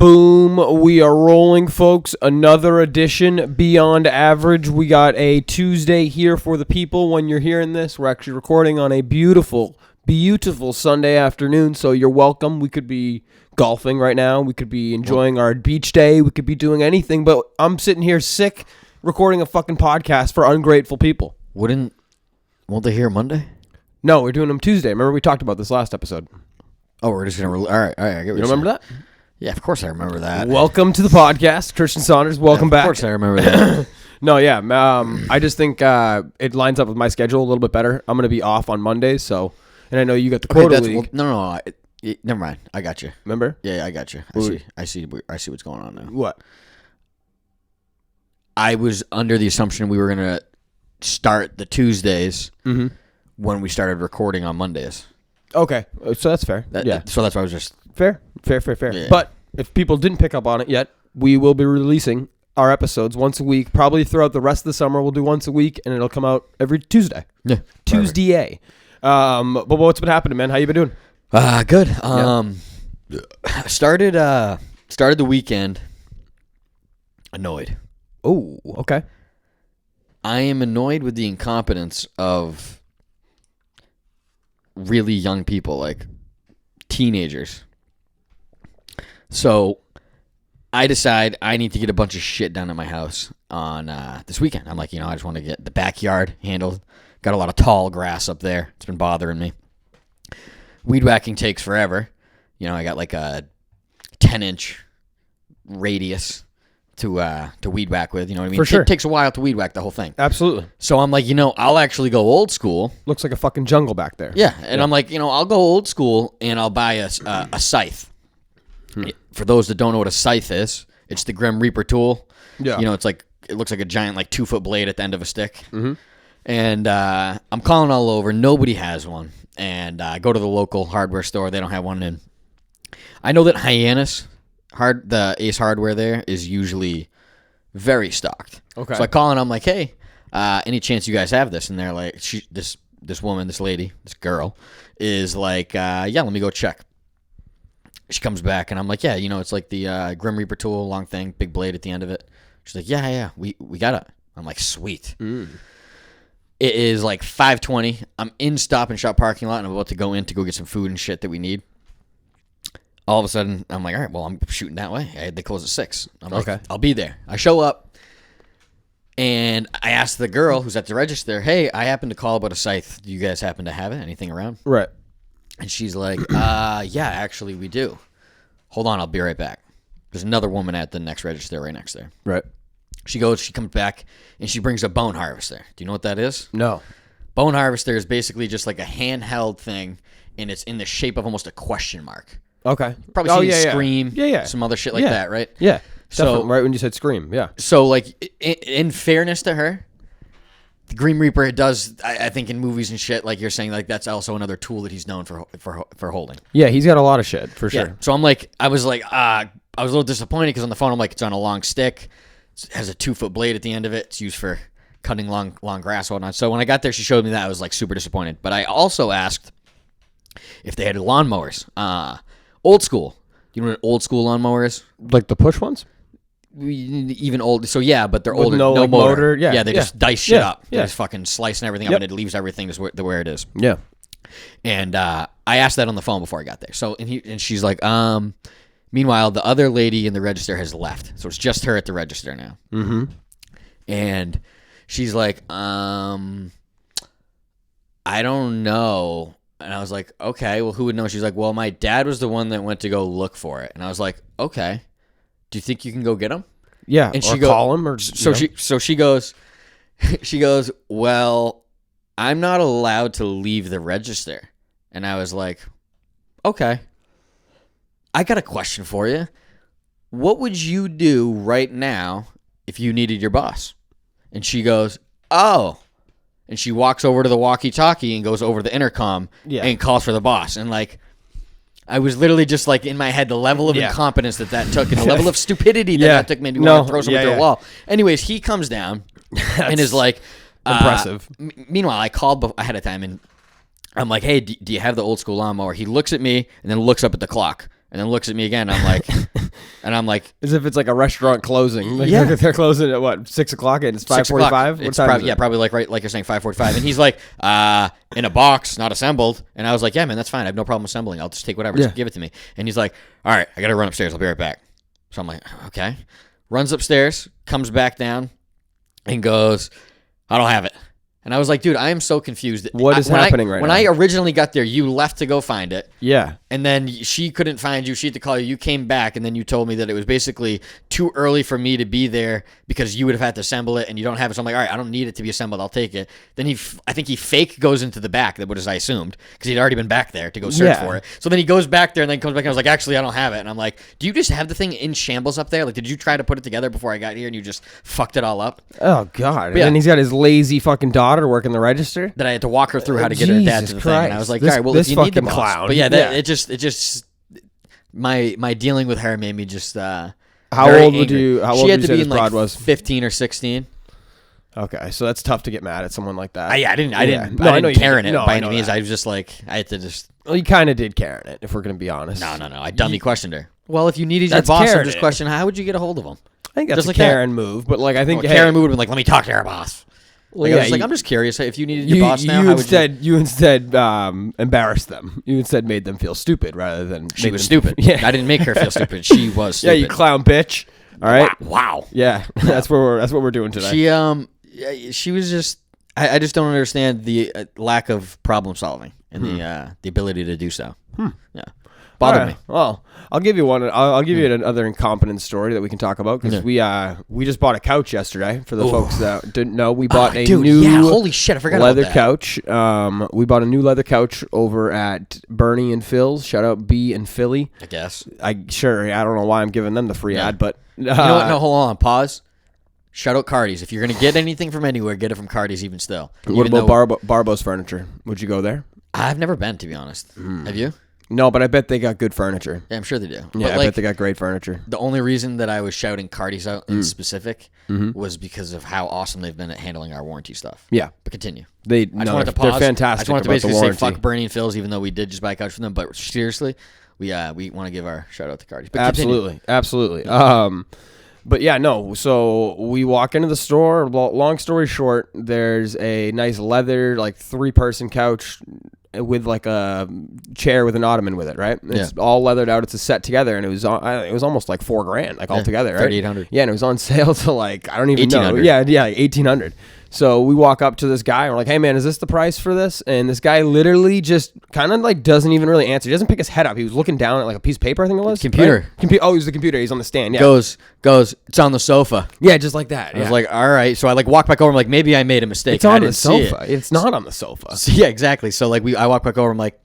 Boom, we are rolling, folks. Another edition beyond average. We got a Tuesday here for the people. When you're hearing this, we're actually recording on a beautiful Sunday afternoon, so you're welcome. We could be golfing right now. We could be enjoying our beach day. We could be doing anything, but I'm sitting here sick recording a fucking podcast for ungrateful people. Won't they hear Monday? No, we're doing them Tuesday. Remember we talked about this last episode. Oh, we're just going to... All right. I get what you remember that? Yeah, of course I remember that. Welcome to the podcast. Christian Saunders, welcome back. Of course I remember that. No, yeah. I just think it lines up with my schedule a little bit better. I'm going to be off on Mondays, so... And I know you got the quota league. No. Never mind. I got you. Remember? Yeah, I got you. I see what's going on now. What? I was under the assumption we were going to start the Tuesdays when we started recording on Mondays. Okay, so that's fair. So that's why I was just... Fair. Yeah. But if people didn't pick up on it yet, we will be releasing our episodes once a week. Probably throughout the rest of the summer, we'll do once a week, and it'll come out every Tuesday. Yeah. Tuesday. But what's been happening, man? How you been doing? Good. Started the weekend annoyed. Oh, okay. I am annoyed with the incompetence of really young people, like teenagers. So I decide I need to get a bunch of shit done at my house on this weekend. I'm like, I just want to get the backyard handled. Got a lot of tall grass up there. It's been bothering me. Weed whacking takes forever. I got like a 10-inch radius to weed whack with. You know what I mean? For sure. It takes a while to weed whack the whole thing. Absolutely. So I'm like, I'll actually go old school. Looks like a fucking jungle back there. Yeah, and I'm like, I'll go old school and I'll buy a scythe. For those that don't know what a scythe is, it's the Grim Reaper tool. Yeah. It looks like a giant 2-foot blade at the end of a stick. Mm-hmm. And I'm calling all over. Nobody has one. And I go to the local hardware store. They don't have one. And I know that Hyannis, the Ace Hardware there, is usually very stocked. Okay. So I call and I'm like, hey, any chance you guys have this? And they're like, this woman, this lady, this girl, is like, yeah, let me go check. She comes back, and I'm like, yeah, it's like the Grim Reaper tool, long thing, big blade at the end of it. She's like, yeah, we got it. I'm like, sweet. It is like 5:20. I'm in Stop and Shop parking lot, and I'm about to go in to go get some food and shit that we need. All of a sudden, I'm like, all right, well, I'm shooting that way. They close at 6. I'm like, okay, I'll be there. I show up, and I asked the girl who's at the register, hey, I happen to call about a scythe. Do you guys happen to have it? Anything around? Right. And she's like, yeah, actually, we do. Hold on, I'll be right back. There's another woman at the next register right next there. Right. She comes back, and she brings a bone harvester. Do you know what that is? No. Bone harvester is basically just like a handheld thing, and it's in the shape of almost a question mark. Okay. Probably seen Scream, yeah. some other shit like that, right? Yeah. So right when you said Scream, yeah. So, in fairness to her, the Grim Reaper does, I think in movies and shit, like you're saying, like that's also another tool that he's known for holding. Yeah, he's got a lot of shit, for sure. Yeah. So I was a little disappointed because on the phone I'm like, it's on a long stick. It has a 2-foot blade at the end of it. It's used for cutting long grass and whatnot. So when I got there, she showed me that. I was like super disappointed. But I also asked if they had lawnmowers. Old school. Do you know what an old school lawnmower is? Like the push ones? Even old. So yeah, but they're older. No motor. Yeah, they just dice shit up. Yeah. They just fucking slicing everything up, and it leaves everything just where it is. Yeah. And I asked that on the phone before I got there. So and she's like, meanwhile, the other lady in the register has left. So it's just her at the register now. Mm-hmm. And she's like, I don't know. And I was like, okay, well, who would know? She's like, well, my dad was the one that went to go look for it. And I was like, okay, do you think you can go get him? Yeah, and she call him, or she goes, well, I'm not allowed to leave the register. And I was like, okay, I got a question for you. What would you do right now if you needed your boss? And she goes, oh. And she walks over to the walkie-talkie and goes over the intercom and calls for the boss. And I was literally just in my head, the level of incompetence that took and the level of stupidity that took made me want to throw someone through a wall. Anyways, he comes down and is like, impressive. Meanwhile, I called ahead of time and I'm like, hey, do you have the old school lawnmower? He looks at me and then looks up at the clock. and then looks at me again. And I'm like, as if it's like a restaurant closing. Like Yeah. they're closing at what, 6 o'clock and it's 5:45. It's probably like you're saying 5:45. And he's like, in a box, not assembled. And I was like, yeah, man, that's fine. I have no problem assembling. I'll just take whatever. Just give it to me. And he's like, all right, I got to run upstairs. I'll be right back. So I'm like, okay. Runs upstairs, comes back down, and goes, I don't have it. And I was like, dude, I am so confused. What is happening right now? When I originally got there, you left to go find it. Yeah. And then she couldn't find you. She had to call you. You came back, and then you told me that it was basically too early for me to be there because you would have had to assemble it, and you don't have it. So I'm like, all right, I don't need it to be assembled. I'll take it. Then I think he fake goes into the back, that was I assumed, because he'd already been back there to go search for it. So then he goes back there and then comes back, and I was like, actually, I don't have it. And I'm like, do you just have the thing in shambles up there? Like, did you try to put it together before I got here, and you just fucked it all up? Oh, God. Yeah. And he's got his lazy fucking daughter working the register. That I had to walk her through how to get her dad to the thing. And I was like, all right, well, if you need the boss. Clown. But yeah, it just my dealing with her made me just How old would you say this broad was? 15 or 16. Okay, so that's tough to get mad at someone like that. I didn't care in it by any means. I was just like, I had to just. Well, you kind of did care in it, if we're gonna be honest. No. I dummy questioned her. Well, if you needed your boss, I'm just questioning how would you get a hold of him? I think that's just a Karen move, but like I think Karen move would have been like, let me talk to her boss. Like, I was like, I'm just curious. If you needed your boss now, how would you? You instead embarrassed them. You instead made them feel stupid rather than she was stupid. Yeah, I didn't make her feel stupid. She was stupid. Yeah, you clown bitch. All right. Wow. Yeah, that's what we're doing today. She was just. I just don't understand the lack of problem solving and the ability to do so. Yeah. Bothered me. Well, I'll give you one. I'll give you another incompetence story that we can talk about because we just bought a couch yesterday. For the folks that didn't know, we bought a new holy shit, I forgot leather about that. couch. We bought a new leather couch over at Bernie and Phil's. Shout out B and Philly. I guess. I don't know why I'm giving them the free ad, but you know what? No, hold on. Pause. Shout out Cardi's. If you're gonna get anything from anywhere, get it from Cardi's. Even still. What about Barbo's Furniture? Would you go there? I've never been, to be honest. Have you? No, but I bet they got good furniture. Yeah, I'm sure they do. Yeah, but I bet they got great furniture. The only reason that I was shouting Cardi's out in specific was because of how awesome they've been at handling our warranty stuff. Yeah. But continue. They're fantastic. I just wanted to basically say warranty. fuck Bernie and Phil's, even though we did just buy a couch from them. But seriously, we want to give our shout out to Cardi's. But Absolutely. But yeah, no. So we walk into the store. Long story short, there's a nice leather, like 3-person couch with like a chair with an ottoman with it, right? It's all leathered out. It's a set together, and it was almost like $4,000, like altogether, right? $3,800. Yeah, and it was on sale to like I don't even know. 1,800. Yeah, like $1,800. So we walk up to this guy and we're like, hey man, is this the price for this? And this guy literally just kind of like doesn't even really answer. He doesn't pick his head up. He was looking down at like a piece of paper, I think it was. Computer. Right? Oh, he was the computer. He's on the stand. Yeah. Goes, it's on the sofa. Yeah, just like that. I was like, all right. So I like walk back over. I'm like, maybe I made a mistake. It's on the sofa. It's not on the sofa. So, yeah, exactly. So like I walk back over. I'm like,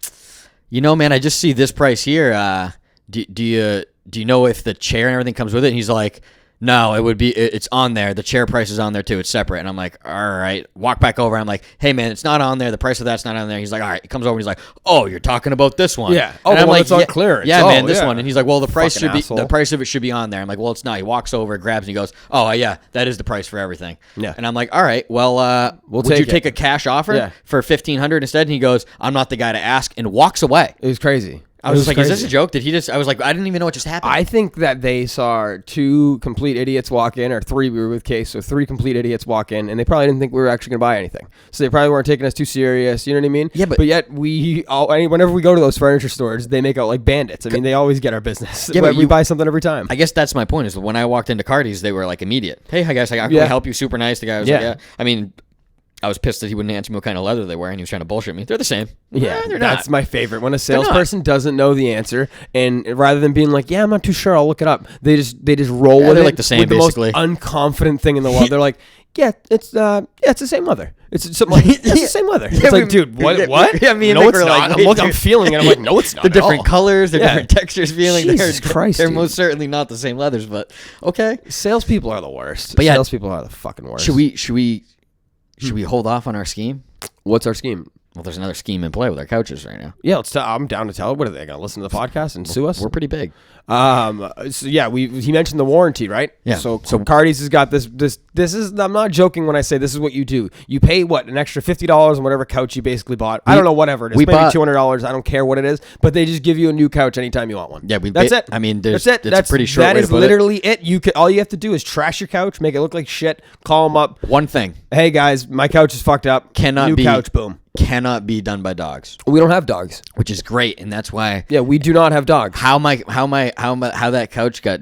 you know, man, I just see this price here. Do you know if the chair and everything comes with it? And he's like, no, it's on there. The chair price is on there too. It's separate. And I'm like, all right. Walk back over. I'm like, hey man, it's not on there. The price of that's not on there. He's like, all right. He comes over and he's like, oh, you're talking about this one. Yeah. Oh, and I'm like, it's on clearance. Yeah, man, this one. And he's like, well, the price Fucking the price of it should be on there. I'm like, well, it's not. He walks over, grabs, and he goes, oh yeah, that is the price for everything. Yeah. And I'm like, all right, well, would you take a cash offer for $1,500 instead? And he goes, I'm not the guy to ask, and walks away. It was crazy. I was like, is this a joke? Did he just? I was like, I didn't even know what just happened. I think that they saw 2 complete idiots walk in, or 3. We were with Case, so 3 complete idiots walk in, and they probably didn't think we were actually going to buy anything. So they probably weren't taking us too serious. You know what I mean? Yeah, but yet whenever we go to those furniture stores, they make out like bandits. I mean, they always get our business. Yeah, but we buy something every time. I guess that's my point. Is when I walked into Cardi's, they were like immediate. Hey, hi guys, can I help you? Super nice. The guy was like, yeah. I mean, I was pissed that he wouldn't answer me what kind of leather they were, and he was trying to bullshit me. They're the same. Yeah, they're not. That's my favorite. When a salesperson doesn't know the answer, and rather than being like, yeah, I'm not too sure, I'll look it up, they just roll with it. Like the same, with the basically. most unconfident thing in the world. They're like, it's the same leather. It's something like, it's the same leather. It's like, dude, what? Yeah, me and no, Mick it's were not. like, I'm feeling it. I'm like, no, it's not. The different colors, the different textures, feeling. Jesus Christ, they're most certainly not the same leathers, but okay. Salespeople are the worst. But yeah, salespeople are the fucking worst. Should we hold off on our scheme? What's our scheme? Well, there's another scheme in play with our couches right now. Yeah, I'm down to tell it. What are they going to listen to the podcast and sue us? We're pretty big. So yeah, he mentioned the warranty, right? Yeah. So Cardi's has got this is, I'm not joking when I say this is what you do. You pay an extra $50 on whatever couch you basically bought. I don't know, whatever it is. Maybe $200. I don't care what it is, but they just give you a new couch anytime you want one. Yeah, that's it. I mean, that's it. That's a pretty short. That way is to put literally it. All you have to do is trash your couch, make it look like shit, call them up. One thing. Hey guys, my couch is fucked up. New couch, boom. Cannot be done by dogs. We don't have dogs, which is great, and that's why. Yeah, we do not have dogs. How that couch got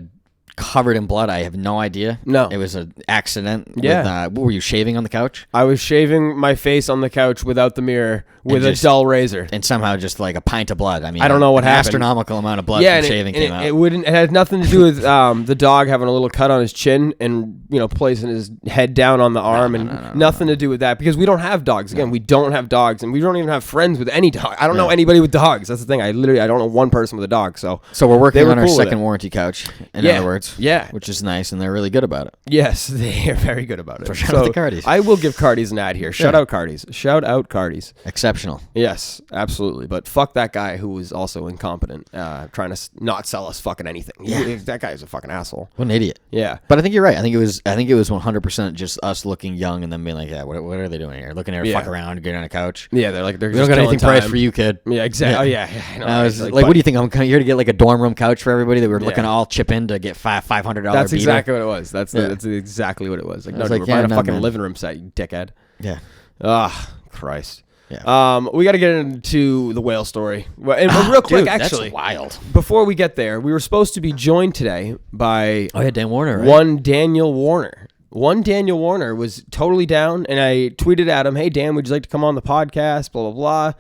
covered in blood, I have no idea. No, it was an accident. Yeah. Were you shaving on the couch? I was shaving my face on the couch without the mirror with a dull razor, and somehow just like a pint of blood. I mean, I don't know what happened. Astronomical amount of blood from shaving came out. It had nothing to do with the dog having a little cut on his chin and placing his head down on the arm, nothing to do with that, because we don't have dogs. Again, we don't have dogs, and we don't even have friends with any dog. I don't know anybody with dogs. That's the thing. I don't know one person with a dog. So we're working on our second warranty couch. In other words, yeah, which is nice, and they're really good about it. Yes, they are very good about it. So shout out to Cardis. I will give Cardis an ad here. Shout out Cardis. Shout out Cardis. Exceptional. Yes, absolutely. But fuck that guy who was also incompetent, trying to not sell us fucking anything. Yeah. That guy is a fucking asshole. What an idiot. Yeah. But I think you're right. I think it was 100% just us looking young and then being like, yeah, what are they doing here? Looking at her fuck around, getting on a couch. Yeah, they're we just don't got anything priced for you, kid. Yeah, exactly. Oh yeah. I know, I was like, what do you think? I'm coming here to get like a dorm room couch for everybody that we're looking to all chip in to get $500. That's exactly what it was. That's exactly what it was. Like, no, we're buying a fucking living room set, you dickhead. Yeah. Ah, Christ. Yeah. We got to get into the whale story. And real quick, dude, actually. That's wild. Before we get there, we were supposed to be joined today by Dan Warner, right? One Daniel Warner. One Daniel Warner was totally down, and I tweeted at him, hey, Dan, would you like to come on the podcast, blah, blah,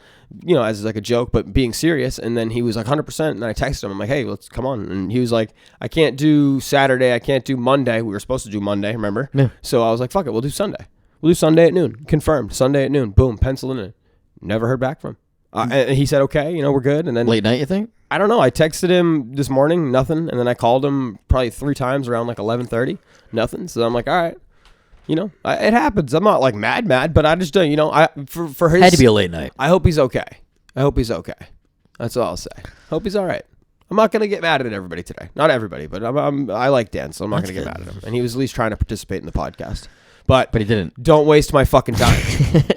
blah, as like a joke, but being serious. And then he was like 100%, and then I texted him. I'm like, hey, let's come on. And he was like, I can't do Saturday. I can't do Monday. We were supposed to do Monday, remember? Yeah. So I was like, fuck it, we'll do Sunday. We'll do Sunday at noon. Confirmed. Sunday at noon. Boom, pencil in it. Never heard back from him. And he said, okay, we're good. And then late night, you think? I don't know. I texted him this morning, nothing. And then I called him probably 3 times around like 11:30, nothing. So I'm like, all right, it happens. I'm not like mad, but I just don't, for his. Had to be a late night. I hope he's okay. That's all I'll say. Hope he's all right. I'm not gonna get mad at everybody today. Not everybody, but I like Dan, so I'm not gonna get mad at him. And he was at least trying to participate in the podcast. But he didn't. Don't waste my fucking time.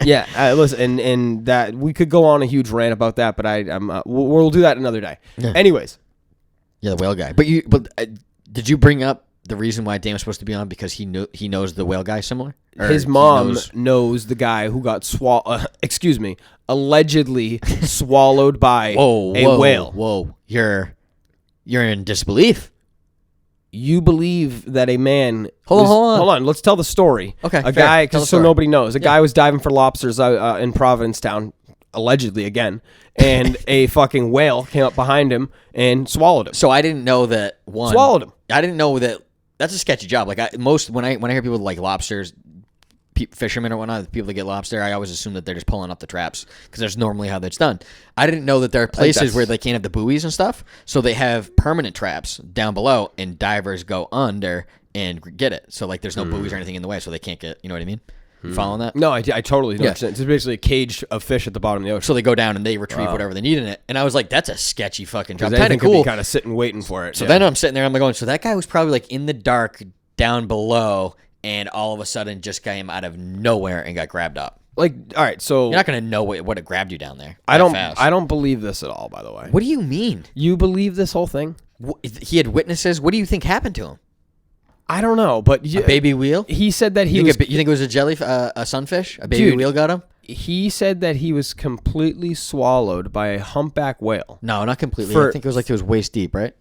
Yeah, listen, and that we could go on a huge rant about that, but we'll do that another day. Yeah. Anyways, yeah, the whale guy. But did you bring up the reason why Dan was supposed to be on because he knows the whale guy similar? Or his mom knows the guy who got allegedly swallowed by a whale. Whoa, you're in disbelief. You believe that a man... Hold on. Let's tell the story. Okay, a guy, so nobody knows. A guy was diving for lobsters in Provincetown, allegedly again, and a fucking whale came up behind him and swallowed him. So I didn't know that one... Swallowed him. I didn't know that... That's a sketchy job. Like when I hear people like lobsters... fishermen or whatnot, the people that get lobster, I always assume that they're just pulling up the traps because that's normally how that's done. I didn't know that there are places where they can't have the buoys and stuff, so they have permanent traps down below, and divers go under and get it. So like, there's no buoys or anything in the way, so they can't get. You know what I mean? You following that? No, I totally don't. It's basically a cage of fish at the bottom of the ocean. So they go down and they retrieve whatever they need in it. And I was like, that's a sketchy fucking job. Kind of cool. Kind of sitting waiting for it. So then I'm sitting there, I'm going, so that guy was probably like in the dark down below. And all of a sudden, just came out of nowhere and got grabbed up. Like, all right, so you're not gonna know what it grabbed you down there. I don't believe this at all. By the way, what do you mean? You believe this whole thing? He had witnesses. What do you think happened to him? I don't know, but a baby wheel. He said that you think it was a sunfish? A baby wheel got him. He said that he was completely swallowed by a humpback whale. No, not completely. I think it was like it was waist deep, right?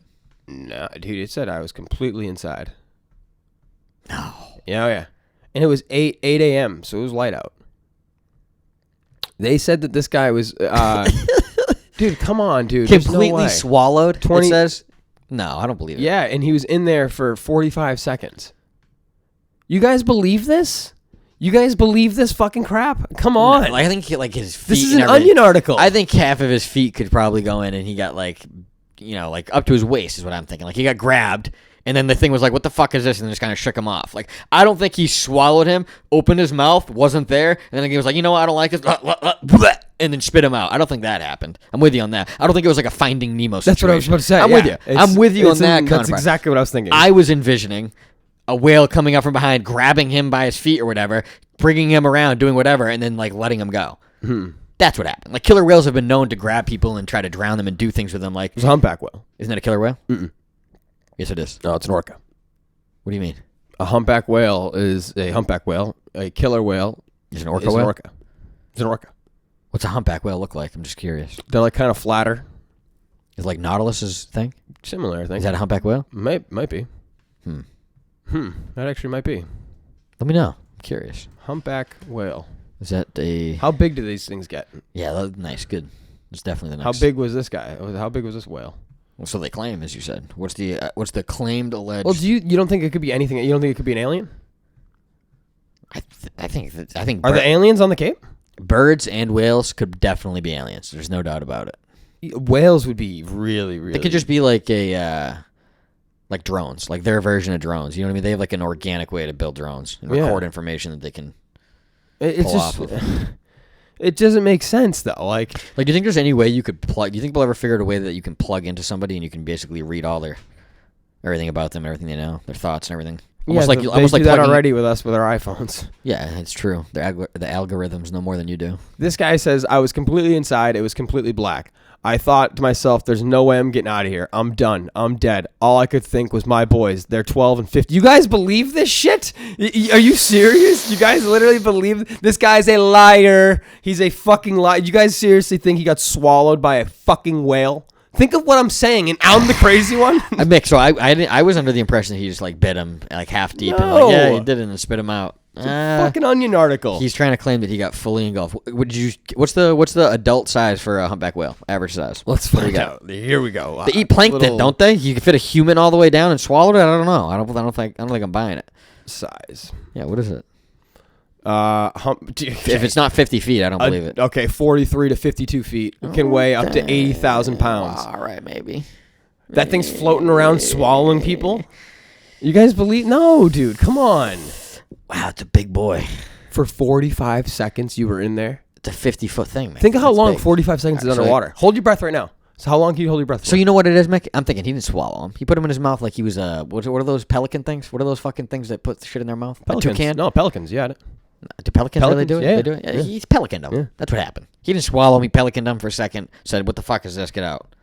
No, dude, it said I was completely inside. No. Yeah. And it was 8 a.m., so it was light out. They said that this guy was... dude, come on, dude. Completely swallowed, it says? No, I don't believe it. Yeah, and he was in there for 45 seconds. You guys believe this? You guys believe this fucking crap? Come on. No, I think like his feet... This is an Onion article. I think half of his feet could probably go in, and he got like up to his waist is what I'm thinking. Like he got grabbed... And then the thing was like, what the fuck is this? And then just kind of shook him off. Like, I don't think he swallowed him, opened his mouth, wasn't there, and then he was like, you know what, I don't like this, and then spit him out. I don't think that happened. I'm with you on that. I don't think it was like a Finding Nemo situation. That's what I was about to say. I'm with you. I'm with you on that. That's exactly what I was thinking. I was envisioning a whale coming up from behind, grabbing him by his feet or whatever, bringing him around, doing whatever, and then like letting him go. That's what happened. Like, killer whales have been known to grab people and try to drown them and do things with them. Like, it's a humpback whale. Isn't that a killer whale? Yes, it is. No, it's an orca. What do you mean? A humpback whale is a humpback whale. A killer whale is an orca is whale? an orca. It's an orca. What's a humpback whale look like? I'm just curious. They're like kind of flatter. Is like Nautilus's thing? Similar, I think. Is that a humpback whale? Might be. That actually might be. Let me know. I'm curious. Humpback whale. Is that a... How big do these things get? Yeah, nice. Good. It's definitely the How next. big was this guy? How big was this whale? Well, so they claim, as you said. What's the claimed alleged... Well, you don't think it could be anything? You don't think it could be an alien? I think Are the aliens on the Cape? Birds and whales could definitely be aliens. There's no doubt about it. Whales would be really, really... They could just be like like drones, like their version of drones. You know what I mean? They have like an organic way to build drones and record information that they can it's pull just, off of. It doesn't make sense though. Like, do you think there's any way you could plug? Do you think people ever figured a way that you can plug into somebody and you can basically read all everything about them, everything they know, their thoughts and everything? Almost they almost do like that plugging already with us with our iPhones. Yeah, it's true. The algorithms know more than you do. This guy says, I was completely inside. It was completely black. I thought to myself, there's no way I'm getting out of here. I'm done. I'm dead. All I could think was my boys. They're 12 and 50. You guys believe this shit? Are you serious? You guys literally believe this guy's a liar? He's a fucking liar. You guys seriously think he got swallowed by a fucking whale? Think of what I'm saying, and I'm the crazy one. Mick, so I was under the impression that he just like bit him like half deep and like, yeah, he did it and spit him out. Fucking Onion article. He's trying to claim that he got fully engulfed. What's the adult size for a humpback whale? Average size. Let's find out. Here we go. They eat plankton, don't they? You can fit a human all the way down and swallow it. I don't know. I don't think I'm buying it. Size. Yeah. What is it? If it's not 50 feet, I don't believe it. Okay, 43 to 52 feet. It can weigh up to 80,000 pounds. All right, maybe. That thing's floating around swallowing people? You guys believe? No, dude, come on. Wow, it's a big boy. For 45 seconds you were in there? It's a 50-foot thing, man. Think of how That's long big. 45 seconds is underwater. Hold your breath right now. So how long can you hold your breath for? So you know what it is, Mick? I'm thinking he didn't swallow him. He put him in his mouth like he was what are those pelican things? What are those fucking things that put shit in their mouth? Pelicans. A toucan? No, pelicans, yeah. Do pelicans really do it? Yeah. They do it? Yeah. He's pelicaned him. Yeah. That's what happened. He didn't swallow him. He pelicaned him for a second. Said, "What the fuck is this? Get out."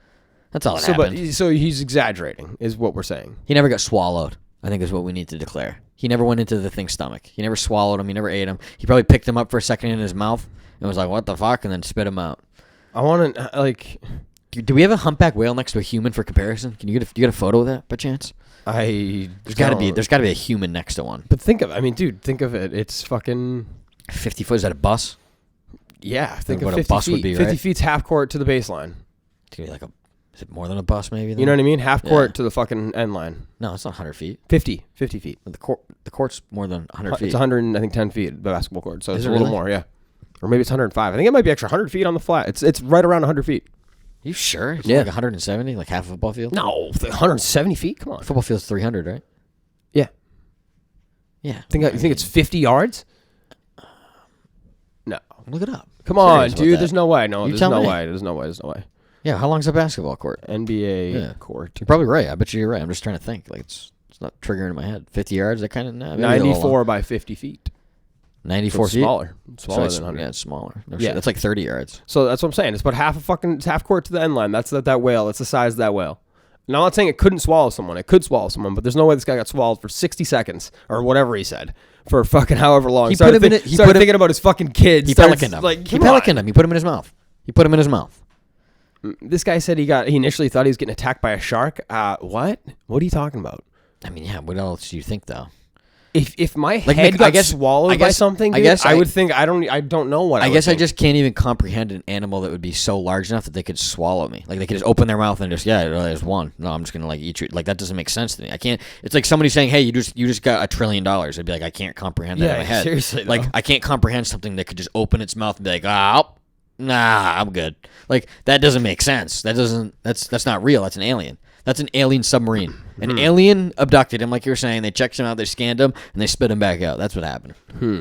That's all that happened. So he's exaggerating, is what we're saying. He never got swallowed, I think is what we need to declare. He never went into the thing's stomach. He never swallowed him. He never ate him. He probably picked him up for a second in his mouth and was like, "What the fuck?" and then spit him out. I want to, like... Do we have a humpback whale next to a human for comparison? Can you get a photo of that by chance? There's got to be a human next to one. But think of it. It's fucking 50 foot. Is that a bus? Yeah, think what of 50 a bus feet. would be, 50 right? feet's half court to the baseline. It's gonna be like is it more than a bus maybe? Then? You know what I mean? Half court to the fucking end line. No, it's not 100 feet. 50 feet. The court's more than 100 feet. It's 100, I think 10 feet, the basketball court. So it's a really? little more, yeah. Or maybe it's 105. I think it might be extra 100 feet on the flat. It's right around 100 feet. You sure? It's Yeah. like 170, like half a football field? No, 170 feet? Come on. Football field's 300, right? Yeah. Yeah. You think it's 50 yards? No. Look it up. Come on, dude. There's no way. No, there's no way. There's no way. Yeah, how long's a basketball court? NBA court. You're probably right. I bet you're right. I'm just trying to think. Like it's not triggering in my head. 50 yards, that kind of... 94 by 50 feet. 94 feet? Smaller So than it's, 100. yeah, it's smaller. No Yeah. shit. That's like 30 yards. So that's what I'm saying. It's about half court to the end line. That's that whale. It's the size of that whale. Now, I'm not saying it couldn't swallow someone. It could swallow someone, but there's no way this guy got swallowed for 60 seconds or whatever he said for fucking however long. He started thinking about his fucking kids. He pelicaned him. He pelicaned him. He put him in his mouth. This guy said he initially thought he was getting attacked by a shark. What? What are you talking about? I mean, yeah. What else do you think, though? If my head got swallowed by something, dude, I would think I don't know what. I just can't even comprehend an animal that would be so large enough that they could swallow me. Like they could just open their mouth and just there's one. No, I'm just gonna like eat you. Like that doesn't make sense to me. I can't. It's like somebody saying, "Hey, you just got $1 trillion." I'd be like, I can't comprehend that in my head. Seriously, like I can't comprehend something that could just open its mouth and be like, nah, I'm good. Like that doesn't make sense. That's not real. That's an alien. That's an alien submarine. An alien abducted him, like you were saying. They checked him out, they scanned him, and they spit him back out. That's what happened.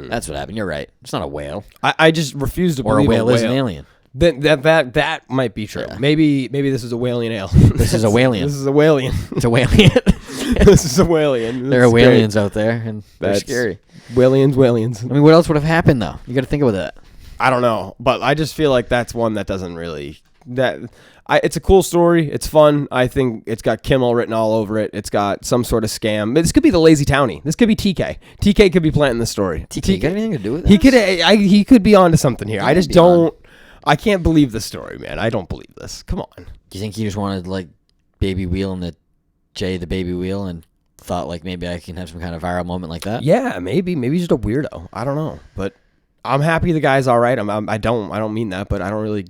That's what happened. You're right. It's not a whale. I just refuse to Or believe a whale is an alien. That might be true. Yeah. Maybe this is a whalian ale. This is a whalian. This is a whalian. It's a whalian. This is a whalian. There are whalians out there, and they're That's scary. Whalians. I mean, what else would have happened, though? You got to think about that. I don't know, but I just feel like that's one that doesn't really it's a cool story. It's fun. I think it's got Kimmel written all over it. It's got some sort of scam. This could be the Lazy Townie. This could be TK. TK could be planting the story. TK got anything to do with He this? he could be onto something here. I just be on. don't. I can't believe the story, man. I don't believe this. Come on. Do you think he just wanted, like, baby wheel and the baby wheel and thought, like, maybe I can have some kind of viral moment like that? Yeah, maybe he's just a weirdo. I don't know, but I'm happy the guy's all right. I don't mean that, but I don't really,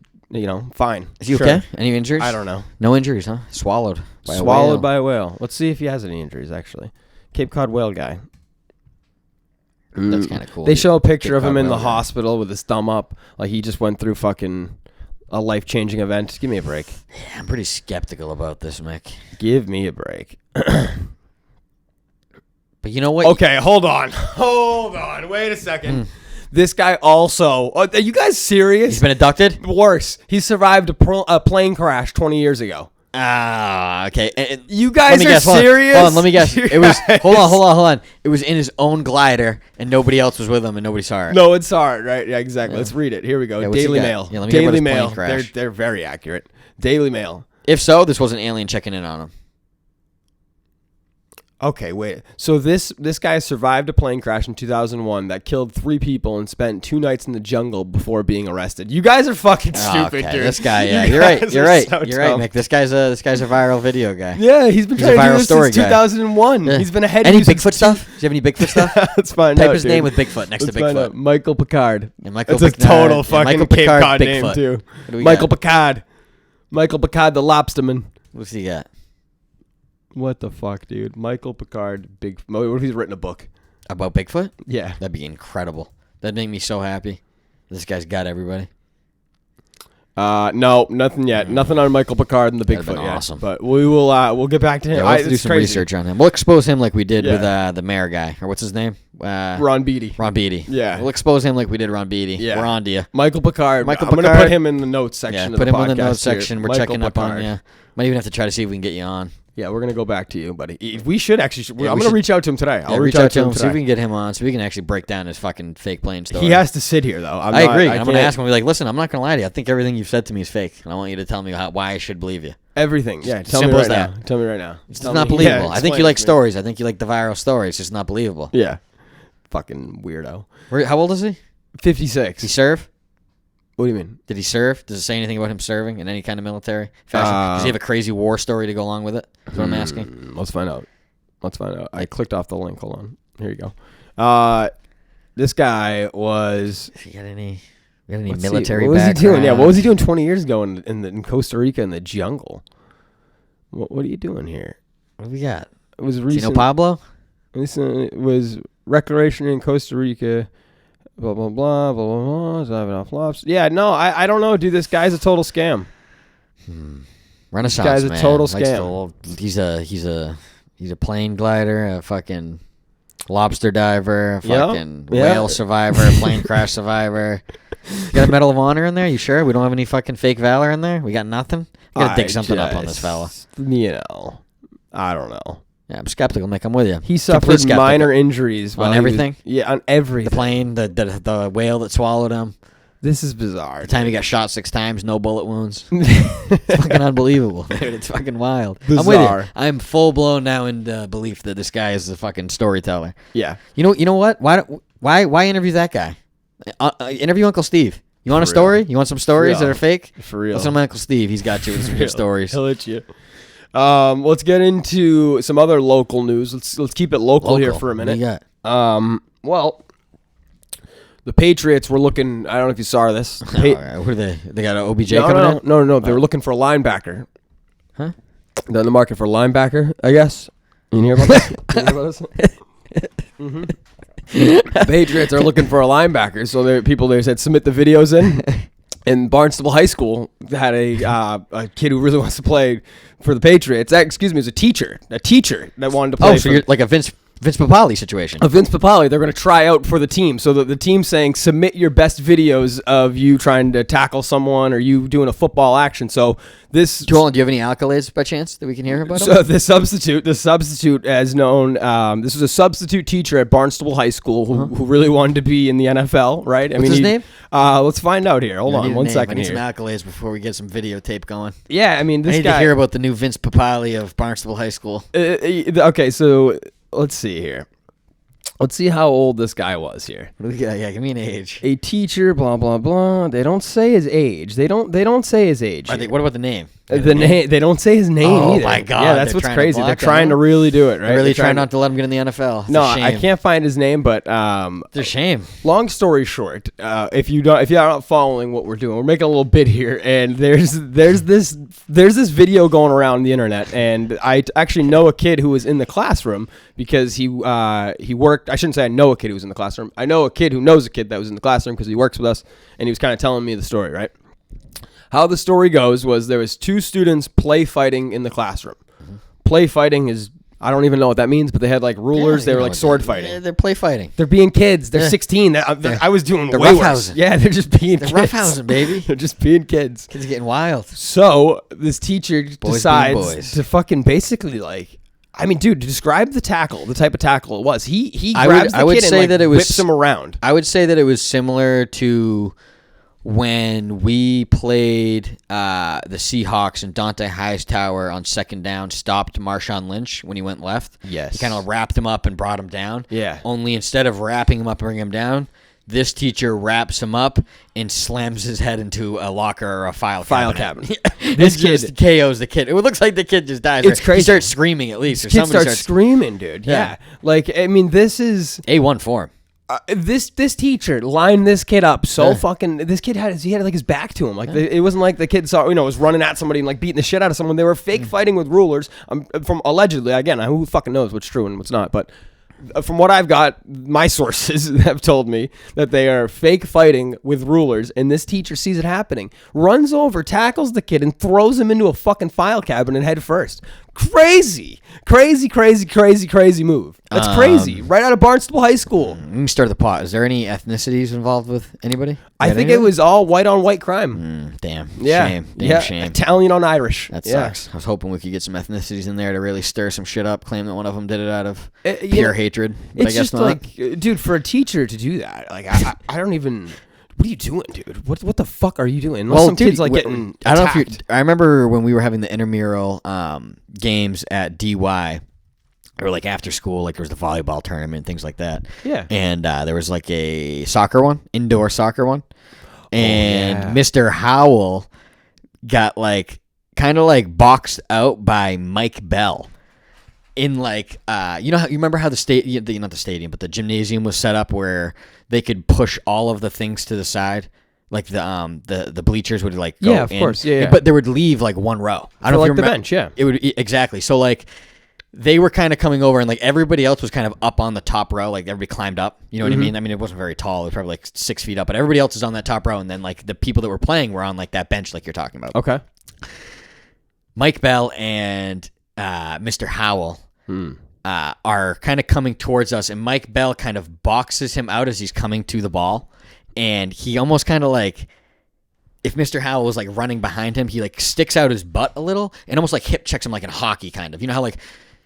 fine. Is he Sure. okay? Any injuries? I don't know. No injuries, huh? Swallowed By a whale. Let's see if he has any injuries, actually. Cape Cod whale guy. That's kind of cool. They show a picture Cape of him Cod in the whale guy. hospital with his thumb up, like he just went through fucking a life-changing event. Give me a break. Yeah, I'm pretty skeptical about this, Mick. Give me a break. But you know what? Okay, hold on. Wait a second. This guy also... are you guys serious? He's been abducted? Worse. He survived a plane crash 20 years ago. Ah, okay. You guys are guess, serious? Hold on, let me guess. You It was guys- hold on. It was in his own glider, and nobody else was with him, and nobody saw it. No, it's hard, right? Yeah, exactly. Let's read it. Here we go. Yeah, what's he Daily got? Mail. Yeah, let me hear about Daily his plane Mail. crash. They're very accurate. Daily Mail. If so, this was an alien checking in on him. Okay, wait. So this guy survived a plane crash in 2001 that killed 3 people and spent 2 nights in the jungle before being arrested. You guys are fucking stupid, Okay, dude. this guy, yeah, You you're right. guys You're are right. so You're right, dumb. Mick. This guy's a viral video guy. Yeah, he's been He's a trying to do viral this story since guy. 2001. Yeah. He's been ahead Any of you Bigfoot stuff? Do you have any Bigfoot stuff? Let's find out. Type his dude. name with Bigfoot next Let's to find out. Bigfoot. Michael Picard. Yeah, Michael That's a Picard. total Yeah, fucking Michael Cape Picard, Cod name Bigfoot. too. What do we Michael got? Picard. Michael Picard, the lobsterman. What's he got? What the fuck, dude? Michael Picard, what if he's written a book? About Bigfoot? Yeah. That'd be incredible. That'd make me so happy. This guy's got everybody. No, nothing yet. Nothing on Michael Picard and the That'd Bigfoot been yet. awesome. But we'll get back to him. Yeah, we'll have to do It's some crazy. research on him. We'll expose him like we did Yeah. with the mayor guy, or what's his name? Ron Beatty. Ron Beatty. Yeah. We'll expose him like we did Ron Beatty. Yeah. We're on to you. Michael Picard. Michael I'm going to Picard. put him in the notes section Yeah, of put the him podcast in the notes here. section. We're Michael checking up on Picard. you. Might even have to try to see if we can get you on. Yeah, we're going to go back to you, buddy. We should actually... Yeah, I'm we going to should- reach out to him today. I'll Yeah, reach out to him see if we today. can get him on, so we can actually break down his fucking fake plane story. He has to sit here, though. I agree. I'm going to can't- ask him. Be like, listen, I'm not going to lie to you. I think everything you've said to me is fake, and I want you to tell me why I should believe you. Everything. Yeah, tell me Simple right as that. now. Tell me right now. It's Tell not me- believable. Yeah, I think explain you it like to me. stories. I think you like the viral stories. It's just not believable. Yeah. Fucking weirdo. How old is he? 56. Did he serve? What do you mean? Did he serve? Does it say anything about him serving in any kind of military fashion? Does he have a crazy war story to go along with it? That's what I'm asking. Let's find out. I clicked off the link. Hold on. Here you go. This guy was... If you got any let's see, military what was background? he doing? Yeah, what was he doing 20 years ago in Costa Rica in the jungle? What are you doing here? What do we got? It was Do you recent. know Pablo? It was recreation in Costa Rica. Blah blah blah blah blah blah. Driving off lobster. Yeah, no, I don't know, dude. This guy's a total scam. Renaissance guy's a man. total Likes scam. the old- he's a plane glider, a fucking lobster diver, a Yep. fucking Yeah. whale survivor, a plane crash survivor. You got a Medal of Honor in there? You sure? We don't have any fucking fake valor in there? We got nothing? You gotta dig something up on this fella. I don't know. Yeah, I'm skeptical, Mick. I'm with you. He Complete suffered skeptical. minor injuries On while he was- everything? yeah, on everything. The plane, the whale that swallowed him. This is bizarre. The time he got shot 6 times, no bullet wounds. It's fucking unbelievable, dude. It's fucking wild. I'm with Bizarre. you. I'm full blown now in belief that this guy is a fucking storyteller. Yeah. You know what? Why interview that guy? Interview Uncle Steve. You want a For story? real. You want some stories that real. are fake? For real. Listen to my Uncle Steve. He's got you with some good stories. He'll hit you. Let's get into some other local news. Let's keep it local here for a minute. What do you got? Well, the Patriots were looking. I don't know if you saw this. All right. What are they? They got an OBJ coming in? No. They were looking for a linebacker. Huh? They're in the market for a linebacker, I guess. You hear about this? You hear about this? The Patriots are looking for a linebacker, so people said submit the videos in. And Barnstable High School had a kid who really wants to play for the Patriots. Excuse me, it was a teacher that wanted to play. Oh, so you're like a Vince Papale situation. A Vince Papale. They're going to try out for the team. So the team's saying, submit your best videos of you trying to tackle someone or you doing a football action. So this... Joel, do you have any accolades by chance that we can hear about? So the substitute as known, this was a substitute teacher at Barnstable High School who really wanted to be in the NFL, right? What's his name? Let's find out here. Hold on one second I need here. some accolades before we get some videotape going. Yeah, I mean, this I need guy... to hear about the new Vince Papale of Barnstable High School. Okay, so... Let's see here. Let's see how old this guy was here. What do we got? Yeah, give me an age. A teacher, blah blah blah. They don't say his age. They don't say his age. What about the name? The name. They don't say his name either. Oh my god! Yeah, that's what's crazy. They're trying to really do it, right? They're really trying not to let him get in the NFL. It's no, a shame. I can't find his name, but it's a shame. Long story short, if you're not following what we're doing, we're making a little bit here, and there's this video going around the internet, and I actually know a kid who was in the classroom because he worked. I shouldn't say I know a kid who was in the classroom. I know a kid who knows a kid that was in the classroom because he works with us, and he was kind of telling me the story, right? How the story goes was there was 2 students play fighting in the classroom. Mm-hmm. Play fighting is, I don't even know what that means, but they had like rulers. They were like sword fighting. Yeah, they're play fighting. They're being kids. They're 16. I was doing they're way roughhousing. worse. Yeah, they're just being kids. Roughhousing, baby. They're just being kids. Kids are getting wild. So this teacher decides boys. to fucking basically like, I mean, dude, describe the tackle, the type of tackle it was. He grabs the kid and like whips him around. I would say that it was similar to when we played the Seahawks and Dante Hightower on second down stopped Marshawn Lynch when he went left. Yes. He kind of wrapped him up and brought him down. Yeah. Only instead of wrapping him up and bringing him down, this teacher wraps him up and slams his head into a locker or a file cabinet. This kid just KOs the kid. It looks like the kid just dies. It's crazy. He starts screaming at least. Kid starts screaming, dude. Yeah. Like, I mean, this is... A1 form. This teacher lined this kid up so fucking. This kid had like his back to him. Like it wasn't like the kid was running at somebody and like beating the shit out of someone. They were fake fighting with rulers. From allegedly, again, who fucking knows what's true and what's not. But from what I've got, my sources have told me that they are fake fighting with rulers. And this teacher sees it happening, runs over, tackles the kid, and throws him into a fucking file cabinet head first. Crazy move. That's crazy. Right out of Barnstable High School. Let me start the pot. Is there any ethnicities involved with anybody? I think it was all white on white crime. Damn. Yeah. Shame. Shame. Italian on Irish. That sucks. I was hoping we could get some ethnicities in there to really stir some shit up, claim that one of them did it out of pure hatred. But It's I guess just not. like, dude, for a teacher to do that, like, I don't even... What are you doing, dude? What the fuck are you doing? Unless some kid's like getting attacked. I don't know if I remember when we were having the intramural games at DY, or like after school, like there was the volleyball tournament and things like that. Yeah. And there was like a indoor soccer one. And yeah. Mr. Howell got like kind of like boxed out by Mike Bell. In like, you remember how not the stadium, but the gymnasium was set up where they could push all of the things to the side, like the bleachers would like go of course, yeah. But they would leave like one row. I don't know if you remember. The bench, yeah. It would exactly. So like they were kind of coming over, and like everybody else was kind of up on the top row, like everybody climbed up. You know what I mean? I mean, it wasn't very tall; it was probably like 6 feet up, but everybody else is on that top row, and then like the people that were playing were on like that bench, like you're talking about. Okay. Mike Bell and Mr. Howell are kind of coming towards us, and Mike Bell kind of boxes him out as he's coming to the ball, and he almost kind of like, if Mr. Howell was like running behind him, he like sticks out his butt a little and almost like hip checks him like in hockey, kind of. You know how like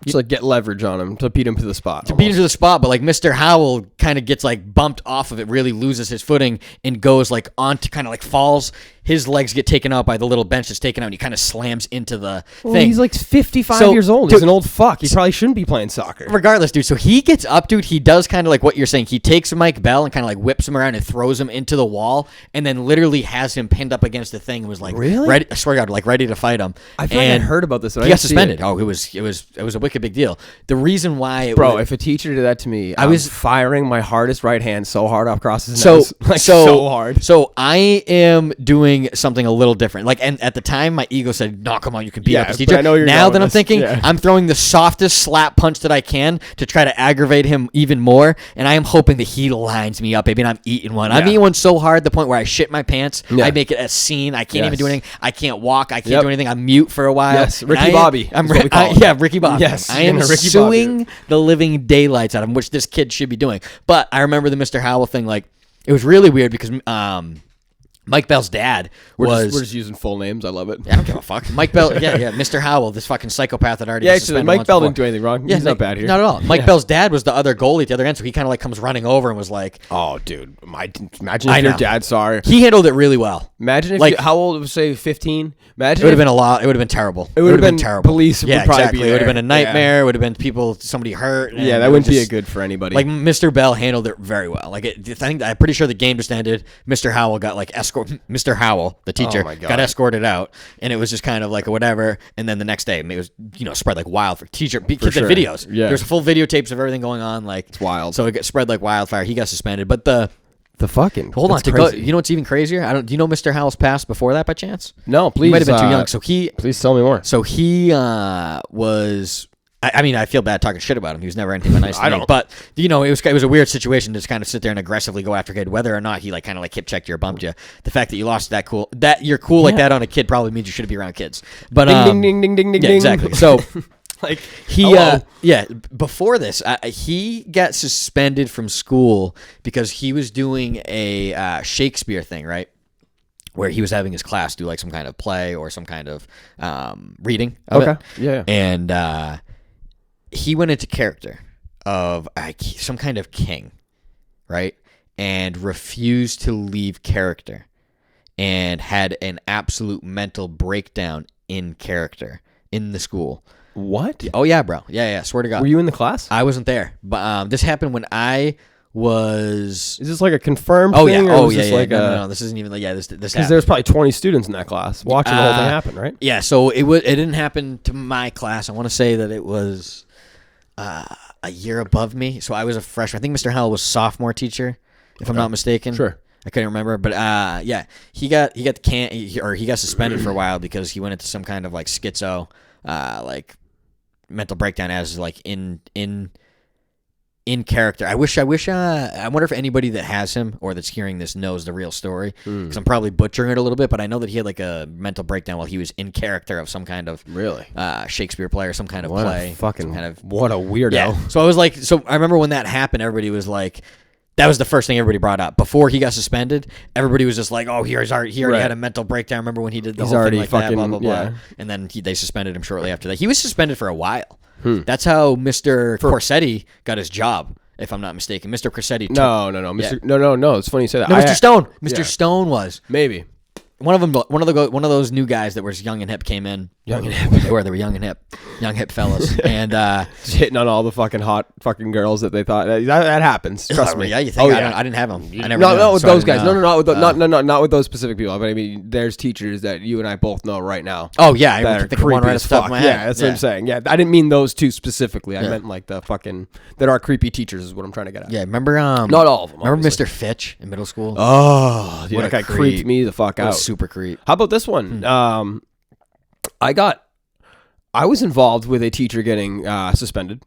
Just like get leverage on him to beat him to the spot. Beat him to the spot, but like Mr. Howell kind of gets like bumped off of it, really loses his footing and goes like onto kind of like falls. His legs get taken out by the little bench that's taken out, and he kind of slams into the thing. He's like 55 years old. He's an old fuck. He probably shouldn't be playing soccer. Regardless, dude. So he gets up, dude. He does kind of like what you're saying. He takes Mike Bell and kind of like whips him around and throws him into the wall, and then literally has him pinned up against the thing and was like, really? Ready, I swear to God, like ready to fight him. I feel like I heard about this. He got suspended. Oh, it was a wicked big deal. The reason why, if a teacher did that to me, I was firing my hardest right hand so hard across his nose. Like, so hard. So I am doing something a little different. Like, and at the time, my ego said, "No, come on, you can beat up this teacher." I know you're now that I'm this. thinking, I'm throwing the softest slap punch that I can to try to aggravate him even more, and I am hoping that he lines me up, baby, and I'm eating one. I'm eating one so hard, the point where I shit my pants. I make it a scene. I can't even do anything. I can't walk. I can't do anything. I'm mute for a while. Yes, Ricky Bobby. Ricky Bobby. Yes, I am suing the living daylights out of him, which this kid should be doing. But I remember the Mr. Howell thing. Like, it was really weird because Mike Bell's dad was... We're just using full names. I love it. Yeah, I don't give a fuck. Mike Bell, Mr. Howell, this fucking psychopath that already... Yeah, actually, Mike Bell didn't do anything wrong. He's not bad here. Not at all. Mike Bell's dad was the other goalie at the other end, so he kind of like comes running over and was like... Oh, dude. Imagine if your dad saw her. He handled it really well. Imagine if... how old was, say, 15? Imagine it would have been a lot. It would have been terrible. It would have been terrible. Police would probably be there. It would have been a nightmare. It would have been somebody hurt. Yeah, that wouldn't be good for anybody. Like, Mr. Bell handled it very well. Like, I'm pretty sure the game just ended. Mr. Howell got like Mr. Howell, the teacher, got escorted out, and it was just kind of like whatever. And then the next day, it was spread like wildfire. Kids had videos. Yeah, there's full videotapes of everything going on. Like, it's wild. So it got spread like wildfire. He got suspended, but the fucking hold on to go. You know what's even crazier? Do you know Mr. Howell's past before that by chance? No, please. He might have been too young. So please tell me more. So he was. I mean, I feel bad talking shit about him. He was never anything but nice to me. But it was a weird situation to just kind of sit there and aggressively go after a kid, whether or not he like kind of like hip checked you or bumped you. The fact that you lost that you're cool like that on a kid probably means you shouldn't be around kids. But ding ding ding ding ding ding. Exactly. So. Like before this, he got suspended from school because he was doing a Shakespeare thing, right? Where he was having his class do like some kind of play or some kind of reading of it. Yeah. And he went into character of some kind of king, right? And refused to leave character and had an absolute mental breakdown in character in the school. What? Oh, yeah, bro. Yeah, swear to God. Were you in the class? I wasn't there. But this happened when I was... Is this like a confirmed thing? Oh, yeah. No, this isn't even like... Yeah, this happened. Because there's probably 20 students in that class watching the whole thing happen, right? Yeah, so it didn't happen to my class. I want to say that it was a year above me. So I was a freshman. I think Mr. Howell was sophomore teacher, if I'm not mistaken. Sure. I couldn't remember, but he got suspended for a while because he went into some kind of like schizo, like mental breakdown as like in character. I wonder if anybody that has him or that's hearing this knows the real story, because I'm probably butchering it a little bit, but I know that he had like a mental breakdown while he was in character of some kind of Shakespeare play or some kind of play. What a weirdo. Yeah. So I remember when that happened, everybody was like, that was the first thing everybody brought up. Before he got suspended, everybody was just like, oh, he already had a mental breakdown. Remember when he did the whole thing like that, blah, blah, blah. Yeah. And then they suspended him shortly after that. He was suspended for a while. That's how Mr. Corsetti got his job, if I'm not mistaken. Mr. Corsetti. No. No. It's funny you say that. No, Mr. Stone. Mr. Stone was. Maybe. One of those new guys that was young and hip came in. Young and hip. They were young and hip fellas, and just hitting on all the fucking hot fucking girls that they thought that happens. Trust me. Yeah, you think? I didn't have them. I never. Not with those guys. Not with those specific people. But I mean, there's teachers that you and I both know right now. Oh yeah, that are creepy as fuck. Yeah, that's what I'm saying. Yeah, I didn't mean those two specifically. I meant like the fucking that are creepy teachers is what I'm trying to get at. Yeah, remember not all of them. Remember Mr. Fitch in middle school? Oh, dude, that guy creeped me the fuck out. Super creep. How about this one? I was involved with a teacher getting suspended.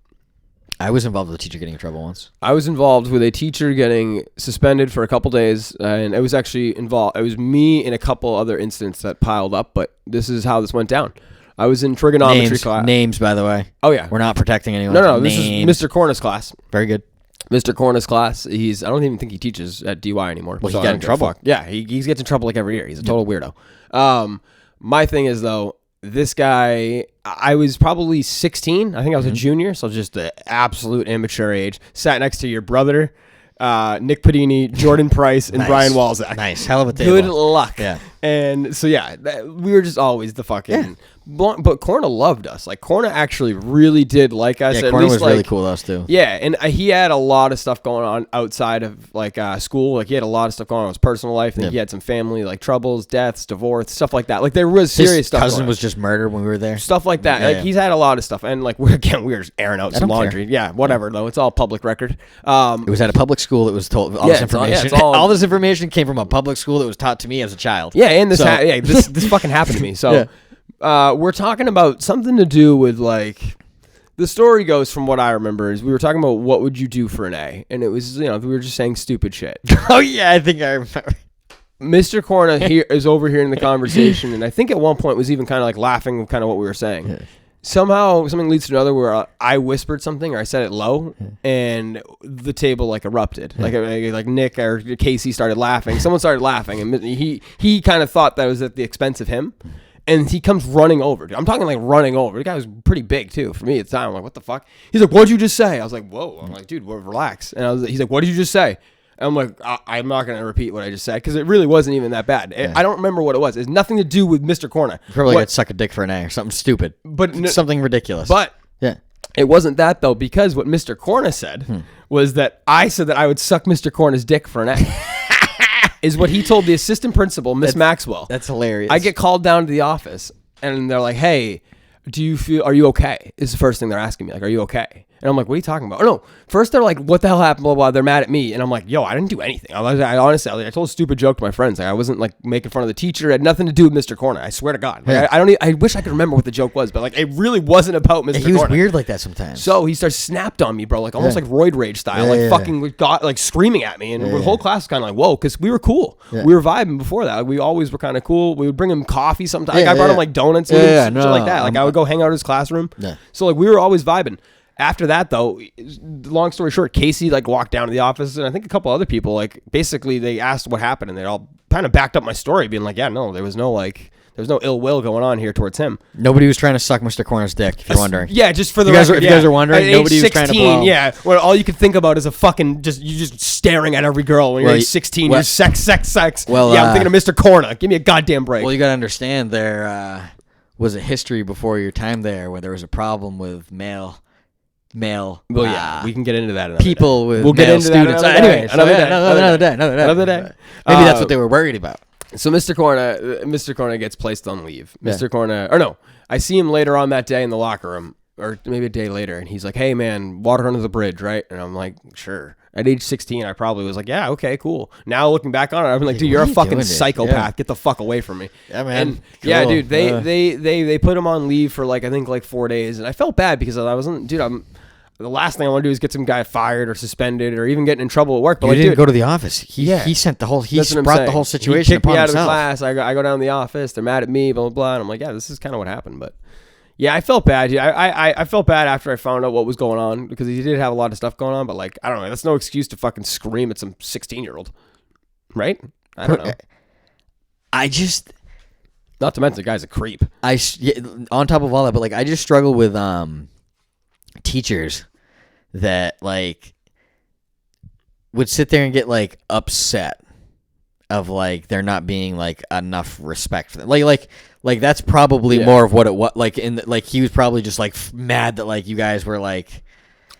I was involved with a teacher getting in trouble once. I was involved with a teacher getting suspended for a couple days, and it was actually involved. It was me and a couple other incidents that piled up, but this is how this went down. I was in trigonometry class. Names, by the way. Oh yeah, we're not protecting anyone. No. This is Mr. Corna's class. Very good. Mr. Corna's class. I don't even think he teaches at DY anymore. Well, he got in trouble. Yeah, he gets in trouble like every year. He's a total weirdo. My thing is though, this guy, I was probably 16. I think I was a junior, so just the absolute immature age. Sat next to your brother, Nick Padini, Jordan Price, and Brian Walzak. Nice. Hell of a table. Good luck And so yeah, we were just always the fucking. But Corna loved us. Like Corna actually really did like us. Yeah, At Corna least, was really cool with us too. Yeah, and he had a lot of stuff going on outside of like school. Like he had a lot of stuff going on in his personal life. I think he had some family like troubles, deaths, divorce, stuff like that. Like there was serious stuff. His cousin was just murdered when we were there. Stuff like that. Like he's had a lot of stuff. And like we were just airing out some laundry. Care. Yeah, whatever though. It's all public record. It was at a public school that was told all this information. All this information came from a public school that was taught to me as a child. Yeah, and this fucking happened to me. So we're talking about something to do with like the story goes from what I remember is we were talking about what would you do for an A, and it was we were just saying stupid shit. Oh yeah, I think I remember. Mr. Corna here is overhearing the conversation, and I think at one point was even kind of like laughing with kind of what we were saying. Yeah. Somehow something leads to another where I whispered something or I said it low and the table like erupted. Like Nick or Casey started laughing. Someone started laughing and he kind of thought that was at the expense of him. And he comes running over. I'm talking like running over. The guy was pretty big too for me at the time. I'm like, what the fuck? He's like, what'd you just say? I was like, whoa. I'm like, dude, relax. And he's like, what did you just say? And I'm like, I'm not going to repeat what I just said because it really wasn't even that bad. Yeah. I don't remember what it was. It's nothing to do with Mr. Corna. Probably got suck a dick for an A or something stupid. But something ridiculous. But it wasn't that though, because what Mr. Corna said was that I said that I would suck Mr. Corna's dick for an A. Is what he told the assistant principal, Miss Maxwell. That's hilarious. I get called down to the office and they're like, hey, are you okay? Is the first thing they're asking me. Like, are you okay? And I'm like, what are you talking about? Oh, no. First, they're like, what the hell happened? Blah, blah, blah. They're mad at me. And I'm like, yo, I didn't do anything. I told a stupid joke to my friends. Like, I wasn't like making fun of the teacher. It had nothing to do with Mr. Corna. I swear to God. Like, I wish I could remember what the joke was, but like, it really wasn't about Mr. Corna. He was weird like that sometimes. So he starts snapped on me, bro. Like almost like roid rage style. Fucking got like screaming at me. And the whole class was kind of like, whoa, because we were cool. Yeah. We were vibing before that. Like, we always were kind of cool. We would bring him coffee sometimes. Like, I brought him like donuts and shit like that. Like I would go hang out in his classroom. Yeah. So like we were always vibing. After that, though, long story short, Casey like walked down to the office, and I think a couple other people like basically they asked what happened, and they all kind of backed up my story, being like, "Yeah, no, there was no ill will going on here towards him. Nobody was trying to suck Mr. Corner's dick, if you're wondering. Yeah, just for the record. If you guys are wondering, nobody 16, was trying to blow. Yeah, where all you could think about is a fucking you just staring at every girl when you're 16. You're sex. Well, yeah, I'm thinking of Mr. Corner. Give me a goddamn break. Well, you gotta understand there was a history before your time there where there was a problem with male. Well, yeah, we can get into that. People day. with we'll male get into students. That anyway, another day. Maybe that's what they were worried about. So Mr. Corna gets placed on leave. Mr. Corna, or no, I see him later on that day in the locker room, or maybe a day later, and he's like, "Hey, man, water under the bridge, right?" And I'm like, "Sure." At age 16, I probably was like, "Yeah, okay, cool." Now looking back on it, I'm like, "Dude, you're a fucking psychopath. Yeah. Get the fuck away from me." Yeah, man. And yeah, dude, they put him on leave for like I think like 4 days, and I felt bad because I wasn't, dude. The last thing I want to do is get some guy fired or suspended or even getting in trouble at work. But you didn't go to the office. He sent the whole. He brought the whole situation upon himself. He kicked me out of the class. I go down to the office. They're mad at me. Blah blah blah. And I'm like, yeah, this is kind of what happened. But yeah, I felt bad. I felt bad after I found out what was going on because he did have a lot of stuff going on. But like, I don't know. That's no excuse to fucking scream at some 16-year-old, right? I don't know. I just. Not to mention the guy's a creep. On top of all that, but like I just struggle with teachers that like would sit there and get like upset of like there not being like enough respect for them. Like that's probably more of what it was. Like he was probably just like mad that like you guys were like.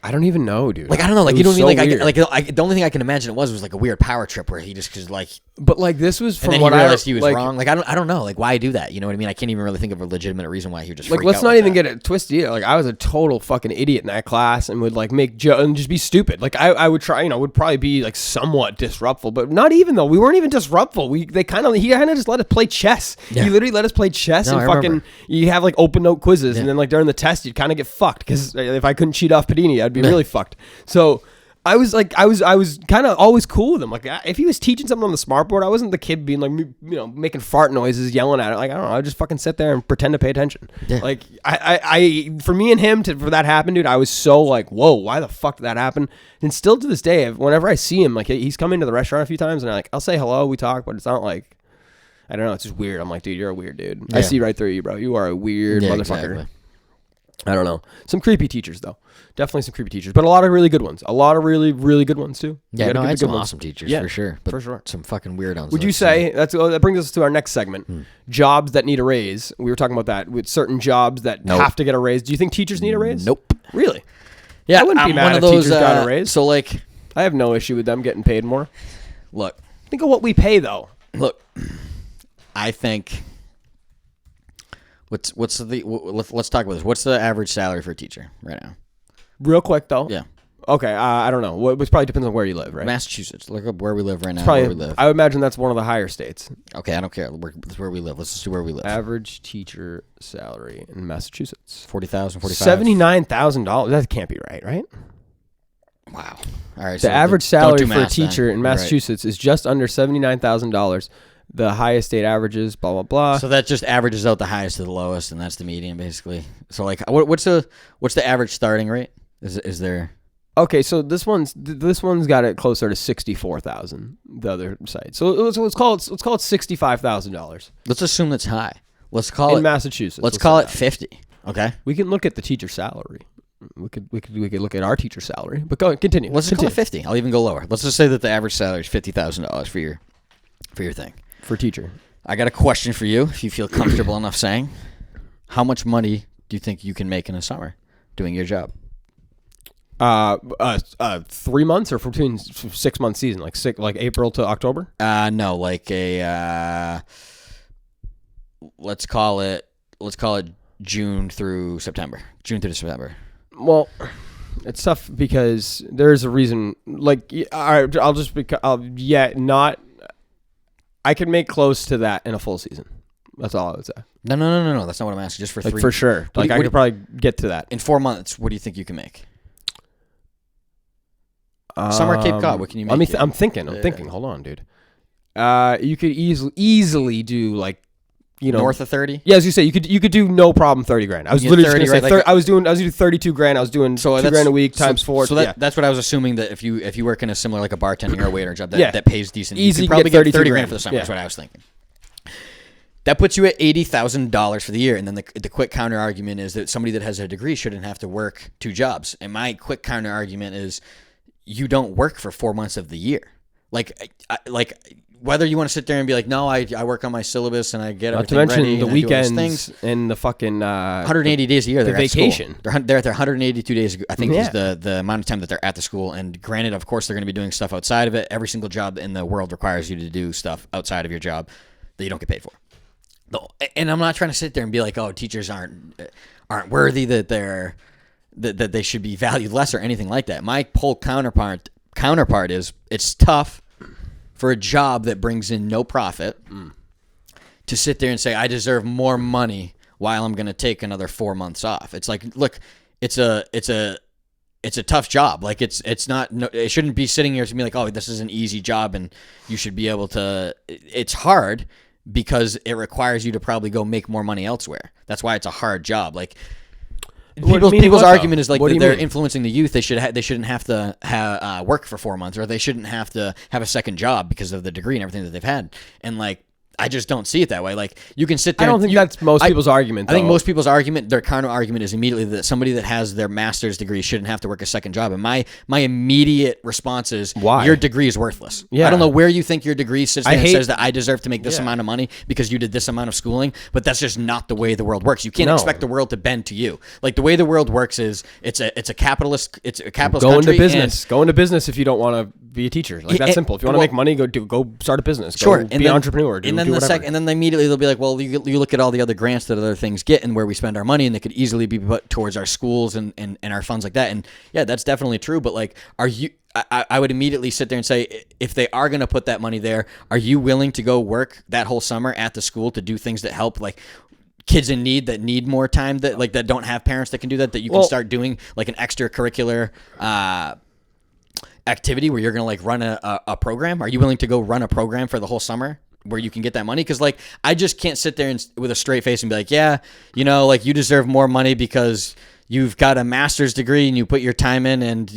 I don't even know, dude. Like I don't know, like you know what I mean. Like the only thing I can imagine it was like a weird power trip where he just cause like. But like this was from and then what he realized he was like, wrong. Like I don't know. Like why do that? You know what I mean? I can't even really think of a legitimate reason why he would just like. Let's not even get it twisted either. Like I was a total fucking idiot in that class and would like make jokes and just be stupid. Like I would try, would probably be like somewhat disruptful, but not even though we weren't even disruptful. He kind of just let us play chess. Yeah. He literally let us play chess and fucking. You have like open note quizzes and then like during the test you'd kind of get fucked because if I couldn't cheat off Padini, I'd be really fucked. So. I was kind of always cool with him. Like if he was teaching something on the smartboard, I wasn't the kid being like, making fart noises, yelling at it. Like I don't know, I just fucking sit there and pretend to pay attention. Yeah. Like I for me and him for that happen, dude, I was so like, whoa, why the fuck did that happen? And still to this day, whenever I see him, like he's come into the restaurant a few times, and I'll say hello, we talk, but it's not like I don't know, it's just weird. I'm like, dude, you're a weird dude. Yeah. I see right through you, bro. You are a weird motherfucker. Exactly. I don't know. Some creepy teachers, though. Definitely some creepy teachers, but a lot of really good ones. A lot of really, really good ones, too. Yeah, no, I had some ones. awesome teachers, for sure. But for sure. Some fucking weirdos. Would you say, that brings us to our next segment, jobs that need a raise. We were talking about that with certain jobs that have to get a raise. Do you think teachers need a raise? Nope. Really? Yeah, I wouldn't be mad if teachers got a raise. So, like... I have no issue with them getting paid more. Look. Think of what we pay, though. Look, I think... Let's talk about this. What's the average salary for a teacher right now? Real quick, though. Yeah. Okay, I don't know. It probably depends on where you live, right? Massachusetts. Look up where we live right now. Probably, where we live. I would imagine that's one of the higher states. Okay, I don't care. That's where we live. Let's just do where we live. Average teacher salary in Massachusetts. 40,000, 45. $79,000. That can't be right? Wow. All right. The average salary for a teacher in Massachusetts is just under $79,000. The highest state averages, blah, blah, blah. So that just averages out the highest to the lowest, and that's the median, basically. So, like, what's the average starting rate? Is there... Okay, so this one's got it closer to 64,000. The other side, so let's call it $65,000. Let's assume that's high. Let's call in it Massachusetts. Let's call it 50. Okay. We can look at the teacher salary. We could look at our teacher salary. But go continue. Let's just call it 50. I'll even go lower. Let's just say that the average salary is $50,000 for your thing. For teacher. I got a question for you. If you feel comfortable enough saying, how much money do you think you can make in a summer doing your job? 3 months or between 6 month season, like April to October? No, like a let's call it June through September. June through September. Well, it's tough because there's a reason. Like, all right, I can make close to that in a full season. That's all I would say. No. That's not what I'm asking. Just for like 3 for sure. I could probably get to that in 4 months. What do you think you can make? Summer Cape Cod. What can you make? I'm thinking. Hold on, dude. You could easily do like, north of 30. Yeah, as you say, you could do no problem 30 grand. I was literally 30, just gonna say I was doing 32 grand. I was doing $2 grand a week times 4. So that's what I was assuming, that if you work in a similar, like a bartending or a waiter job that pays decent, easy, you could probably get 30 grand for the summer. That's what I was thinking. That puts you at $80,000 for the year, and then the quick counter argument is that somebody that has a degree shouldn't have to work 2 jobs. And my quick counter argument is, you don't work for 4 months of the year. Like whether you want to sit there and be like, no, I work on my syllabus and I get everything ready. Not to mention the weekends and the fucking 180 days a year. They're vacation. At school. They're at their 182 days. I think is the amount of time that they're at the school. And granted, of course, they're going to be doing stuff outside of it. Every single job in the world requires you to do stuff outside of your job that you don't get paid for. And I'm not trying to sit there and be like, oh, teachers aren't worthy, that they should be valued less or anything like that. My whole counterpart is, it's tough for a job that brings in no profit to sit there and say, I deserve more money while I'm going to take another 4 months off. It's like, look, it's a tough job. Like it's not, it shouldn't be sitting here to be like, oh, this is an easy job and you should be able to, it's hard because it requires you to probably go make more money elsewhere. That's why it's a hard job. Like, people's argument is like that they're influencing the youth. They shouldn't have to work for 4 months, or they shouldn't have to have a second job because of the degree and everything that they've had. And like, I just don't see it that way. Like, you can sit there. I don't think that's most people's argument. I think most people's argument, their counter argument, is immediately that somebody that has their master's degree shouldn't have to work a second job. And my immediate response is, why? Your degree is worthless. Yeah. I don't know where you think your degree sits there and says that I deserve to make this amount of money because you did this amount of schooling, but that's just not the way the world works. You can't expect the world to bend to you. Like, the way the world works is it's a capitalist country. Go into business if you don't want to be a teacher. Like, that's simple. If you want to make money, go start a business. Go be an entrepreneur. And then immediately they'll be like, well, you look at all the other grants that other things get and where we spend our money, and they could easily be put towards our schools and our funds like that. And yeah, that's definitely true. But like, I would immediately sit there and say, if they are going to put that money there, are you willing to go work that whole summer at the school to do things that help, like kids in need that need more time, that don't have parents that can do that you can start doing like an extracurricular activity where you're going to like run a program? Are you willing to go run a program for the whole summer where you can get that money? Because like, I just can't sit there with a straight face and be like, yeah, like, you deserve more money because you've got a master's degree and you put your time in, and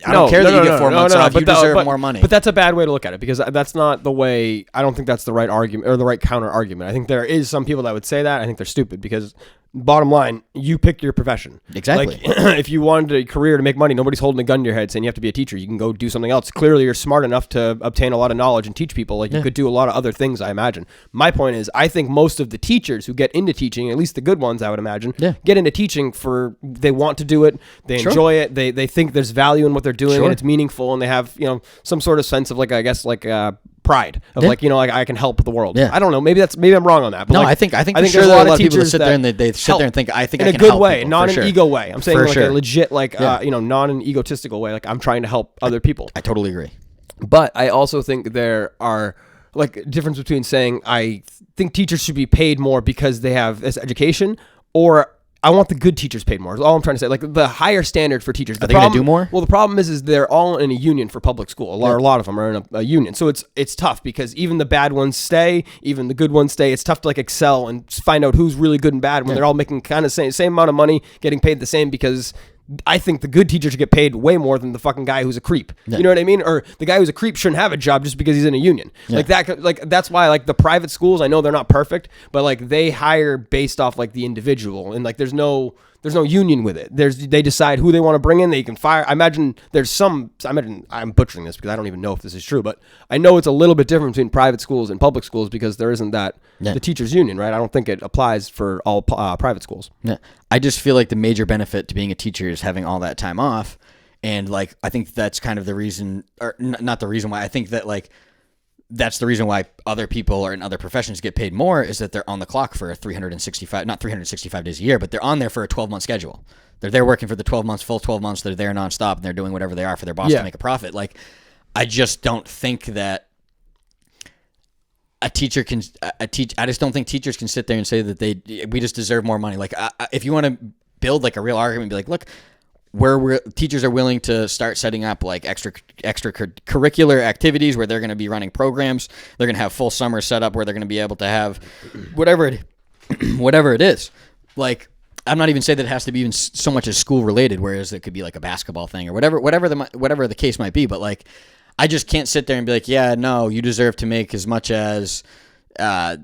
I don't care that you get 4 months off. You deserve more money. But that's a bad way to look at it, because that's not the way. I don't think that's the right argument or the right counter argument. I think there is some people that would say that. I think they're stupid, because bottom line, you pick your profession. Exactly. Like, if you wanted a career to make money, nobody's holding a gun to your head saying you have to be a teacher. You can go do something else. Clearly, you're smart enough to obtain a lot of knowledge and teach people. Like, you could do a lot of other things, I imagine. My point is, I think most of the teachers who get into teaching, at least the good ones, I would imagine, get into teaching for they want to do it, they enjoy it, they think there's value in what they're doing, and it's meaningful, and they have, you know, some sort of sense of, like, I guess, like, pride of like, you know, like I can help the world. I don't know. Maybe I'm wrong on that. But no, like, I think there's sure there are a lot of people that sit there and they sit there and think I think in I a can good help way, people, not for an sure. ego way. I'm saying For like sure. a legit, like you know, not an egotistical way. Like I'm trying to help other people. I totally agree. But I also think there are like a difference between saying I think teachers should be paid more because they have this education, or I want the good teachers paid more. Is all I'm trying to say. Like the higher standard for teachers. Are they going to do more? Well, the problem is they're all in a union for public school. A lot of them are in a union. So it's tough because even the bad ones stay, even the good ones stay. It's tough to like excel and find out who's really good and bad when they're all making kind of same amount of money, getting paid the same, because I think the good teacher should get paid way more than the fucking guy who's a creep. You know what I mean? Or the guy who's a creep shouldn't have a job just because he's in a union. Like that. Like that's why like the private schools, I know they're not perfect, but like they hire based off like the individual, and like there's no union with it. They decide who they want to bring in. They can fire. I imagine I'm butchering this because I don't even know if this is true, but I know it's a little bit different between private schools and public schools because there isn't the teachers union, right? I don't think it applies for all private schools. Yeah. I just feel like the major benefit to being a teacher is having all that time off. And like, I think that's kind of the reason, or not the reason why. I think that like, that's the reason why other people or in other professions get paid more, is that they're on the clock for not 365 days a year, but they're on there for a 12-month schedule. They're there working for the 12 months, full 12 months. They're there nonstop, and they're doing whatever they are for their boss to make a profit. Like, I just don't think that I just don't think teachers can sit there and say that we just deserve more money. Like, if you want to build like a real argument, be like, look, where teachers are willing to start setting up like extracurricular activities where they're going to be running programs. They're going to have full summer set up where they're going to be able to have whatever it is. Like, I'm not even saying that it has to be even so much as school related, whereas it could be like a basketball thing or whatever the case might be. But like, I just can't sit there and be like, yeah, no, you deserve to make as much as the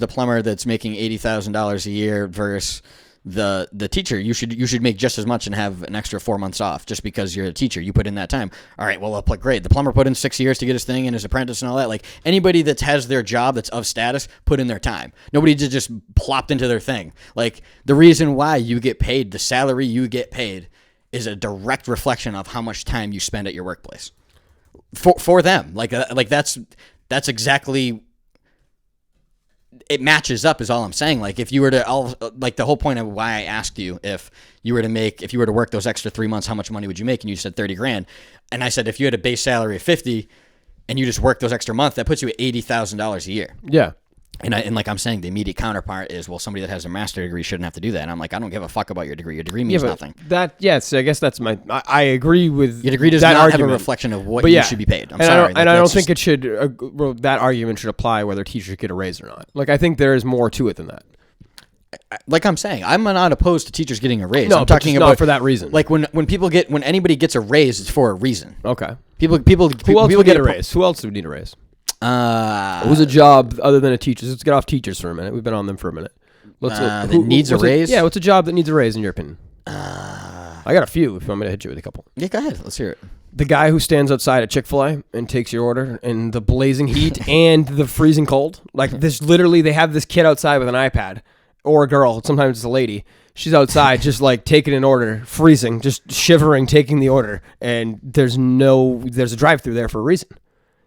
plumber that's making $80,000 a year versus the teacher. You should make just as much and have an extra 4 months off just because you're a teacher. You put in that time. All right, well, great. The plumber put in 6 years to get his thing and his apprentice and all that. Like, anybody that has their job that's of status put in their time. Nobody just plopped into their thing. Like, the reason why you get paid, the salary you get paid, is a direct reflection of how much time you spend at your workplace for them. Like that's exactly. It matches up is all I'm saying. Like, if you were to the whole point of why I asked you if you were to work those extra 3 months, how much money would you make? And you said 30 grand. And I said, if you had a base salary of 50 and you just work those extra month, that puts you at $80,000 a year. Yeah. And like I'm saying, the immediate counterpart is, well, somebody that has a master's degree shouldn't have to do that. And I'm like, I don't give a fuck about your degree. Your degree means nothing. So I guess that's I agree with your degree does that not argument. have a reflection of what you should be paid. I'm sorry. I don't think it should. That argument should apply whether teachers get a raise or not. Like, I think there is more to it than that. Like I'm saying, I'm not opposed to teachers getting a raise. No, I'm talking about not for that reason. Like when anybody gets a raise, it's for a reason. Okay. People Who else would get a raise? Who else would need a raise? Who's a job other than a teacher? Let's get off teachers for a minute. We've been on them for a minute. That needs a raise? Yeah, what's a job that needs a raise in your opinion? I got a few if you want me to hit you with a couple. Yeah, go ahead. Let's hear it. The guy who stands outside at Chick-fil-A and takes your order in the blazing heat and the freezing cold. Like, this, literally, they have this kid outside with an iPad, or a girl. Sometimes it's a lady. She's outside just like taking an order, freezing, just shivering, taking the order. And there's a drive-thru there for a reason.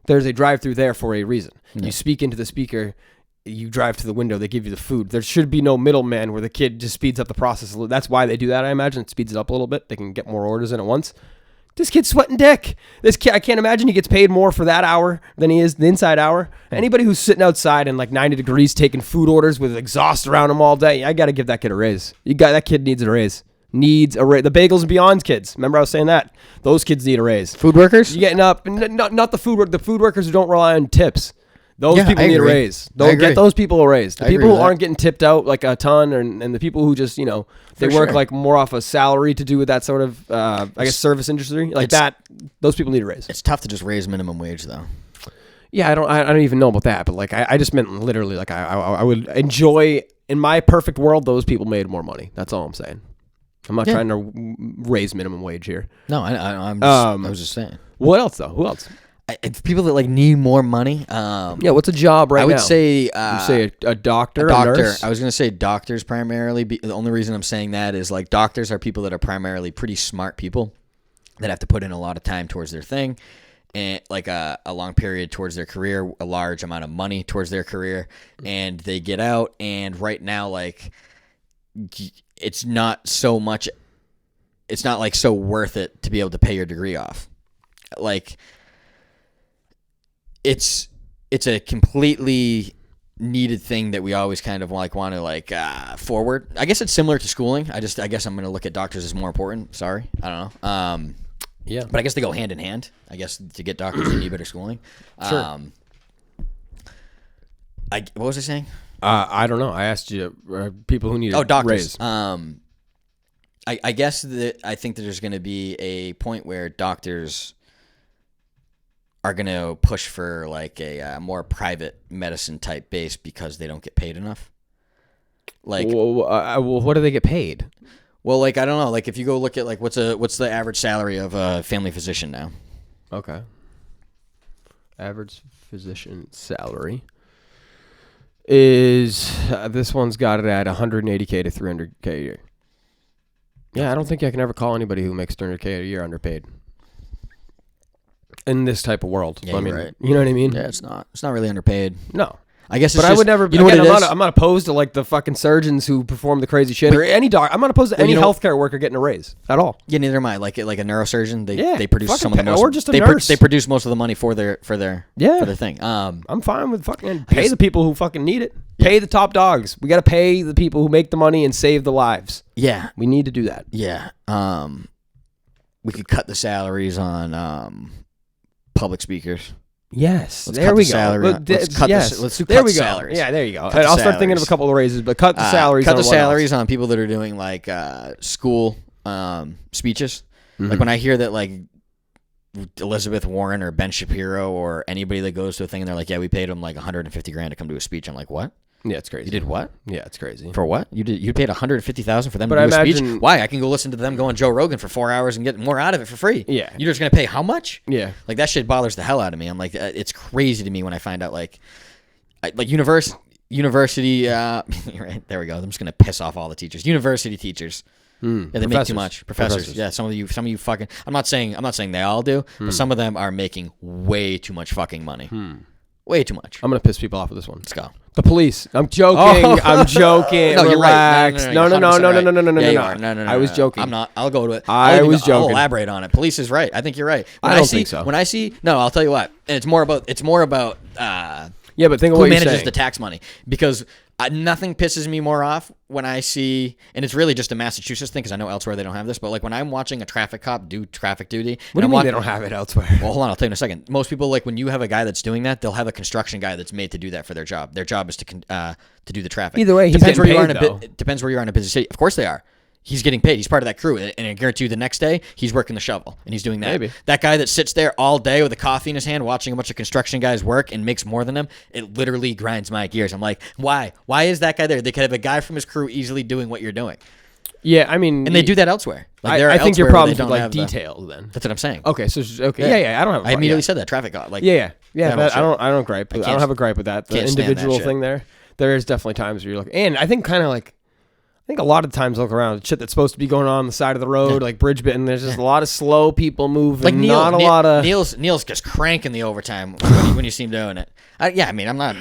There's a drive-thru there for a reason. Yeah. You speak into the speaker, you drive to the window, they give you the food. There should be no middleman where the kid just speeds up the process. That's why they do that, I imagine. It speeds it up a little bit. They can get more orders in at once. This kid's sweating dick. This kid, I can't imagine he gets paid more for that hour than he is the inside hour. Anybody who's sitting outside in like 90 degrees taking food orders with exhaust around him all day, I got to give that kid a raise. That kid needs a raise. Needs a raise. The Bagels and Beyonds kids. Remember I was saying that? Those kids need a raise. Food workers? You're getting up. Not the food workers who don't rely on tips. Those people need a raise. Get those people a raise. The people who aren't getting tipped out like a ton, and the people who just, they work like more off a salary to do with that sort of, I guess, service industry. Like that, those people need a raise. It's tough to just raise minimum wage, though. Yeah, I don't even know about that, but like I just meant literally, like I would enjoy in my perfect world, those people made more money. That's all I'm saying. I'm not trying to raise minimum wage here. No, I was just saying. What else though? Who else? It's people that like need more money. What's a job right now? I would say you say a doctor, a doctor. nurse? I was gonna say doctors primarily. The only reason I'm saying that is like doctors are people that are primarily pretty smart people that have to put in a lot of time towards their thing, and like a long period towards their career, a large amount of money towards their career, and they get out. And right now, like, it's not so much. It's not like so worth it to be able to pay your degree off. Like, it's a completely needed thing that we always kind of like want to like forward. I guess it's similar to schooling. I guess I'm going to look at doctors as more important. Sorry, I don't know. Yeah, but I guess they go hand in hand. I guess to get doctors, you need better schooling. Sure. What was I saying? I don't know. I asked you people who need doctors. raise. I guess that I think that there's going to be a point where doctors are going to push for like a more private medicine type base because they don't get paid enough. Like, well, what do they get paid? Well, like, I don't know. Like, if you go look at like what's the average salary of a family physician now? Okay. Average physician salary is this one's got it at 180K to 300K a year. Yeah, I don't think I can ever call anybody who makes 300K a year underpaid in this type of world. Yeah, I mean, right. You know what I mean? Yeah, it's not really underpaid. No. I guess, but I would never. You know again, what it is? I'm not opposed to like the fucking surgeons who perform the crazy shit or any doc. I'm not opposed to any healthcare worker getting a raise at all. Yeah, neither am I. Like a neurosurgeon, they produce some of the most. Or just a nurse. They produce most of the money for their thing. I'm fine with fucking pay the people who fucking need it. Pay the top dogs. We got to pay the people who make the money and save the lives. Yeah, we need to do that. Yeah. We could cut the salaries on public speakers. Yes, there we go. Let's do cut the salaries. Yeah, there you go. I'll start thinking of a couple of raises, but cut the salaries. Cut the salaries on people that are doing like school speeches. Mm-hmm. Like when I hear that, like Elizabeth Warren or Ben Shapiro or anybody that goes to a thing and they're like, yeah, we paid them like $150,000 to come to a speech. I'm like, what? Yeah, it's crazy. You did what? Yeah, it's crazy. For what? You paid $150,000 for them to do a speech? Why? I can go listen to them go on Joe Rogan for 4 hours and get more out of it for free. Yeah. You're just gonna pay how much? Yeah. Like that shit bothers the hell out of me. I'm like, it's crazy to me when I find out like university. Right, there we go. I'm just gonna piss off all the teachers. University teachers. Yeah, they make too much. Professors. Yeah, some of you fucking. I'm not saying they all do, but some of them are making way too much fucking money. Way too much. I'm gonna piss people off with this one. Let's go. The police. I'm joking. Oh. I'm joking. No, relax. You're right. No. I was joking. I'm not. I'll go to it. I'll joking. I'll elaborate on it. Police is right. I think you're right. I don't think so. When I see, I'll tell you what. And it's more about. Yeah, but think of who what manages the tax money, because nothing pisses me more off when I see, and it's really just a Massachusetts thing because I know elsewhere they don't have this, but like when I'm watching a traffic cop do traffic duty. What do you mean they don't have it elsewhere? Well, hold on, I'll tell you in a second. Most people, like when you have a guy that's doing that, they'll have a construction guy that's made to do that for their job. Their job is to do the traffic. Either way, he's getting paid, though. It depends where you are in a busy city. Of course they are. He's getting paid. He's part of that crew. And I guarantee you the next day, he's working the shovel. And he's doing that. Maybe. That guy that sits there all day with a coffee in his hand watching a bunch of construction guys work and makes more than them, it literally grinds my gears. I'm like, why? Why is that guy there? They could have a guy from his crew easily doing what you're doing. Yeah, I mean... And they do that elsewhere. Like I think your problem's with like details then. That's what I'm saying. Okay, so... Okay, yeah, I don't have a I immediately said that. Traffic cop. Like, yeah. I don't gripe. I don't have a gripe with that. The individual that thing there. There is definitely times where you're like... And I think kind of like... I think a lot of times I look around, shit that's supposed to be going on the side of the road, like bridge bit, and there's just a lot of slow people moving. Like not a lot of... Neil's just cranking the overtime when you see him doing it. I mean, I'm not...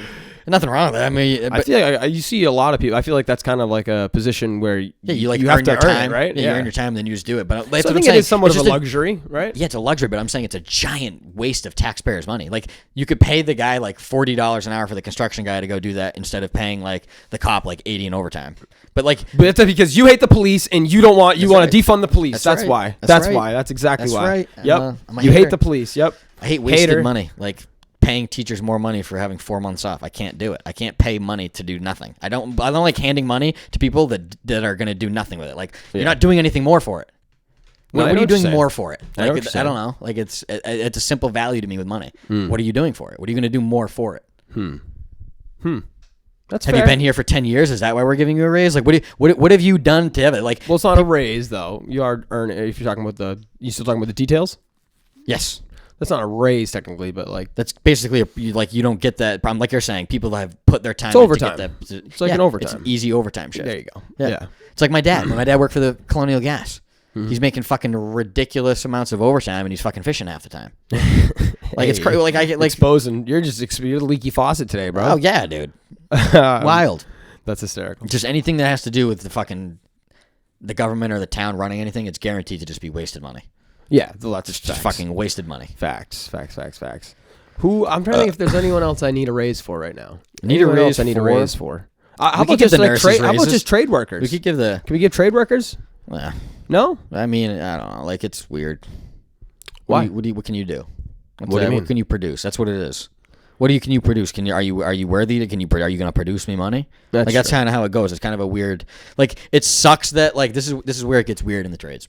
Nothing wrong with that. I mean, I feel like you see a lot of people. I feel like that's kind of like a position where you have to earn it, right? Yeah, you earn your time, then you just do it. But so I think it is somewhat of a luxury, right? Yeah, it's a luxury, but I'm saying it's a giant waste of taxpayers' money. Like you could pay the guy like $40 an hour for the construction guy to go do that instead of paying like the cop like $80 in overtime. But that's because you hate the police and you don't want want to defund the police. That's why. That's why. That's exactly why. Right. Yep. You hate the police. Yep. I hate wasted money. Like paying teachers more money for having 4 months off. I can't do it. I can't pay money to do nothing. I don't like handing money to people that are going to do nothing with it. Like you're not doing anything more for it. What are you doing more for it? Like, I don't know. Like it's a simple value to me with money. What are you doing for it? What are you going to do more for it? That's Have fair. you been here for 10 years? Is that why we're giving you a raise? Like, what have you done to have it? Like, well, it's not a raise though. You are earning. If you're talking about you still talking about the details? yes, That's not a raise technically, but like that's basically you don't get that problem. Like you're saying, people that have put their time. It's overtime. To get that, It's like an overtime. It's an easy overtime shift. there you go. Yeah. Yeah. It's like my dad. When my dad worked for the Colonial Gas. He's making fucking ridiculous amounts of overtime, and he's fucking fishing half the time. Like it's crazy. Like I get like exposing. You're a leaky faucet today, bro. oh yeah, dude, wild. That's hysterical. Just anything that has to do with the government or the town running anything, it's guaranteed to just be wasted money. Yeah, that's Just fucking wasted money. Facts. Who I'm trying to think if there's anyone else I need a raise for right now. Need a Anyone else raise I need a for? raise for. How We about could give just the nurses How about raises. just trade workers? We could give the. Can we give trade workers? Well, No. I mean, I don't know. Like it's weird. Why? What can you do? What do you mean? What can you produce? That's what it is. Can you produce? Are you worthy to? Are you going to produce me money? That's kind of how it goes. It's kind of a weird. Like it sucks that like this is where it gets weird in the trades.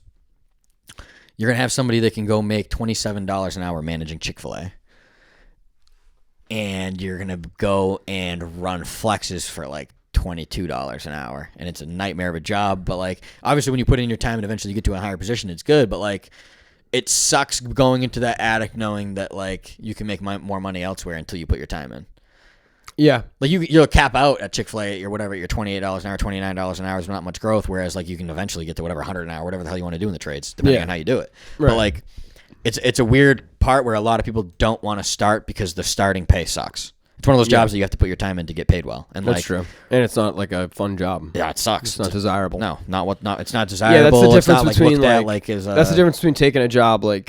You're gonna have somebody that can go make $27 an hour managing Chick-fil-A, and you're gonna go and run flexes for like $22 an hour, and it's a nightmare of a job. But like obviously, when you put in your time and eventually you get to a higher position, it's good. But like it sucks going into that attic knowing that like you can make more money elsewhere until you put your time in. Yeah. Like you'll cap out at Chick-fil-A or whatever, you're $28 an hour, $29 an hour is not much growth, whereas like you can eventually get to whatever 100 an hour, whatever the hell you want to do in the trades, depending on how you do it. Right. But like it's a weird part where a lot of people don't want to start because the starting pay sucks. It's one of those jobs that you have to put your time in to get paid well. And That's true. And it's not like a fun job. Yeah, it sucks. It's not desirable. No, it's not desirable. Yeah, that's the It's not, difference between that's the difference between taking a job like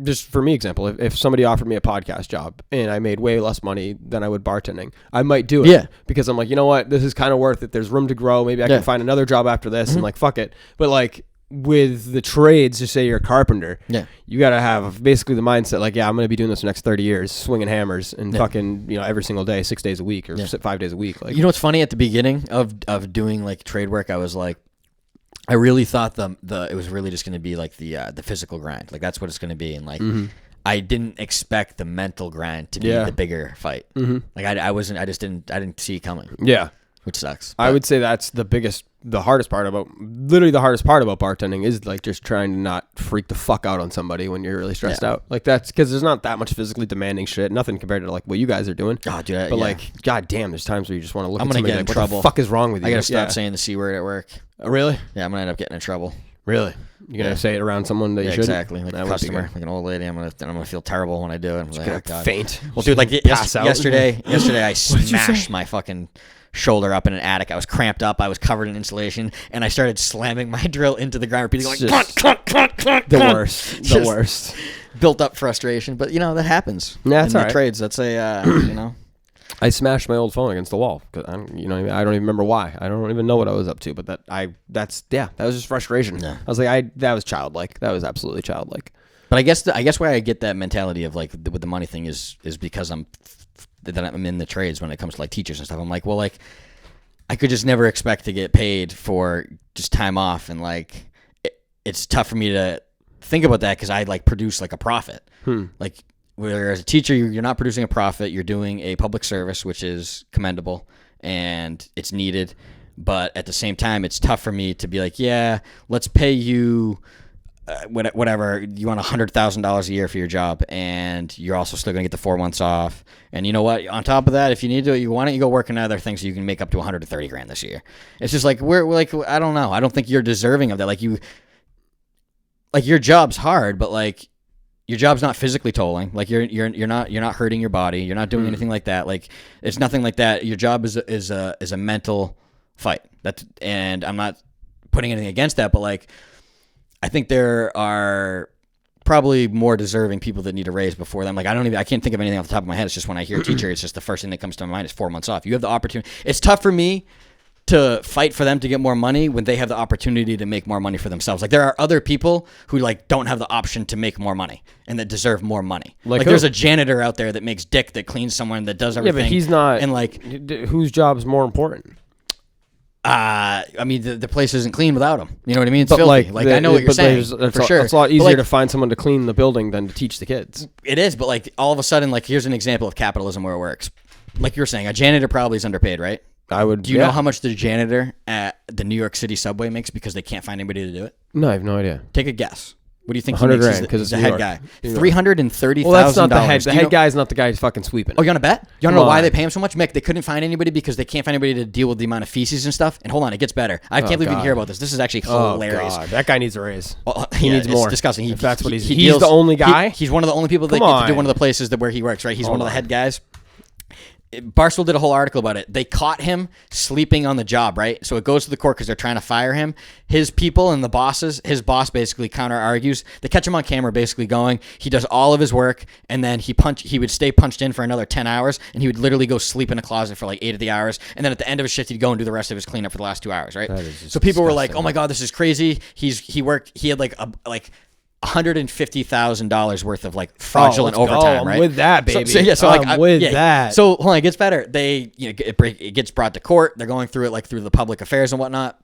just for me example, if somebody offered me a podcast job and I made way less money than I would bartending, I might do it. Yeah. Because I'm like, you know what, this is kind of worth it. There's room to grow. Maybe I can find another job after this and like fuck it. But like with the trades, just say you're a carpenter, you got to have basically the mindset like, I'm going to be doing this for the next 30 years, swinging hammers and fucking, every single day, 6 days a week or 5 days a week. Like, you know what's funny? At the beginning of doing like trade work, I was like, I really thought it was really just going to be like the physical grind. Like that's what it's going to be. And like, I didn't expect the mental grind to be the bigger fight. Like I didn't see it coming. Yeah. Which sucks. I would say that's the hardest part about bartending is like just trying to not freak the fuck out on somebody when you're really stressed out. Like that's because there's not that much physically demanding shit. Nothing compared to like what you guys are doing. Oh, dude, but like, god damn, there's times where you just want to look I'm at gonna somebody get in like, trouble. What the fuck is wrong with you? I gotta stop saying the C word at work. Really? Yeah, I'm gonna end up getting in trouble. Really? You're gonna say it around someone that you shouldn't? Exactly. Like a customer, like an old lady. I'm gonna feel terrible when I do it. I'm like, oh, faint. Well, dude, like yesterday I smashed my fucking shoulder up in an attic. I was cramped up. I was covered in insulation, and I started slamming my drill into the ground, repeating like clunk. The worst. Built up frustration, but that happens. Yeah, that's in all the right. Trades. That's a I smashed my old phone against the wall because I don't even remember why. I don't even know what I was up to, but that was just frustration. Yeah. I was like, that was childlike. That was absolutely childlike. But I guess where I get that mentality of like with the money thing is because I'm in the trades when it comes to like teachers and stuff. I'm like, well, like I could just never expect to get paid for just time off, and like it's tough for me to think about that because I like produce like a profit. Like whereas a teacher, you're not producing a profit. You're doing a public service, which is commendable and it's needed. But at the same time, it's tough for me to be like, yeah, let's pay you whatever, you want $100,000 a year for your job, and you're also still going to get the 4 months off. And you know what? On top of that, if you need to, why don't you go work in other things so you can make up to $130,000 this year? It's just like we're like, I don't know. I don't think you're deserving of that. Like your job's hard, but like your job's not physically tolling. Like you're not hurting your body. You're not doing anything like that. Like it's nothing like that. Your job is a mental fight. And I'm not putting anything against that, but like I think there are probably more deserving people that need a raise before them. Like I can't think of anything off the top of my head. It's just when I hear teacher, it's just the first thing that comes to my mind is 4 months off. You have the opportunity. It's tough for me to fight for them to get more money when they have the opportunity to make more money for themselves. Like there are other people who like don't have the option to make more money and that deserve more money. Like there's a janitor out there that makes dick, that cleans someone, that does everything. Yeah, but he's not. And like whose job's more important? I mean, the place isn't clean without him. You know what I mean? It's but filthy. Like I know what you're saying, for sure. It's a lot easier to find someone to clean the building than to teach the kids. It is, but like all of a sudden, like here's an example of capitalism where it works. Like you're saying, a janitor probably is underpaid, right? I would. Do you know how much the janitor at the New York City subway makes because they can't find anybody to do it? No, I have no idea. Take a guess. What do you think he 100 makes? grand because He's the head guy. $330,000. Well, that's not the head. The head guy is not the guy who's fucking sweeping. Oh, you want to bet? You want to know why they pay him so much? Mick, they couldn't find anybody because they can't find anybody to deal with the amount of feces and stuff. And hold on, it gets better. I can't believe you didn't hear about this. This is actually hilarious. God. That guy needs a raise. Well, he needs more. It's disgusting. If that's what he's deals, the only guy? He's one of the only people that get to do one of the places where he works, right? He's one of the head guys. Barstool did a whole article about it. They caught him sleeping on the job, right? So it goes to the court because they're trying to fire him. His people and the bosses, his boss basically counter argues. They catch him on camera basically going, he does all of his work and then he would stay punched in for another 10 hours and he would literally go sleep in a closet for like 8 of the hours. And then at the end of his shift, he'd go and do the rest of his cleanup for the last 2 hours, right? So people were like, oh my God, this is crazy. He had like $150,000 worth of like fraudulent overtime, right? I'm with that, baby. So I'm with that. So hold on, it gets better. It gets brought to court. They're going through it like through the public affairs and whatnot.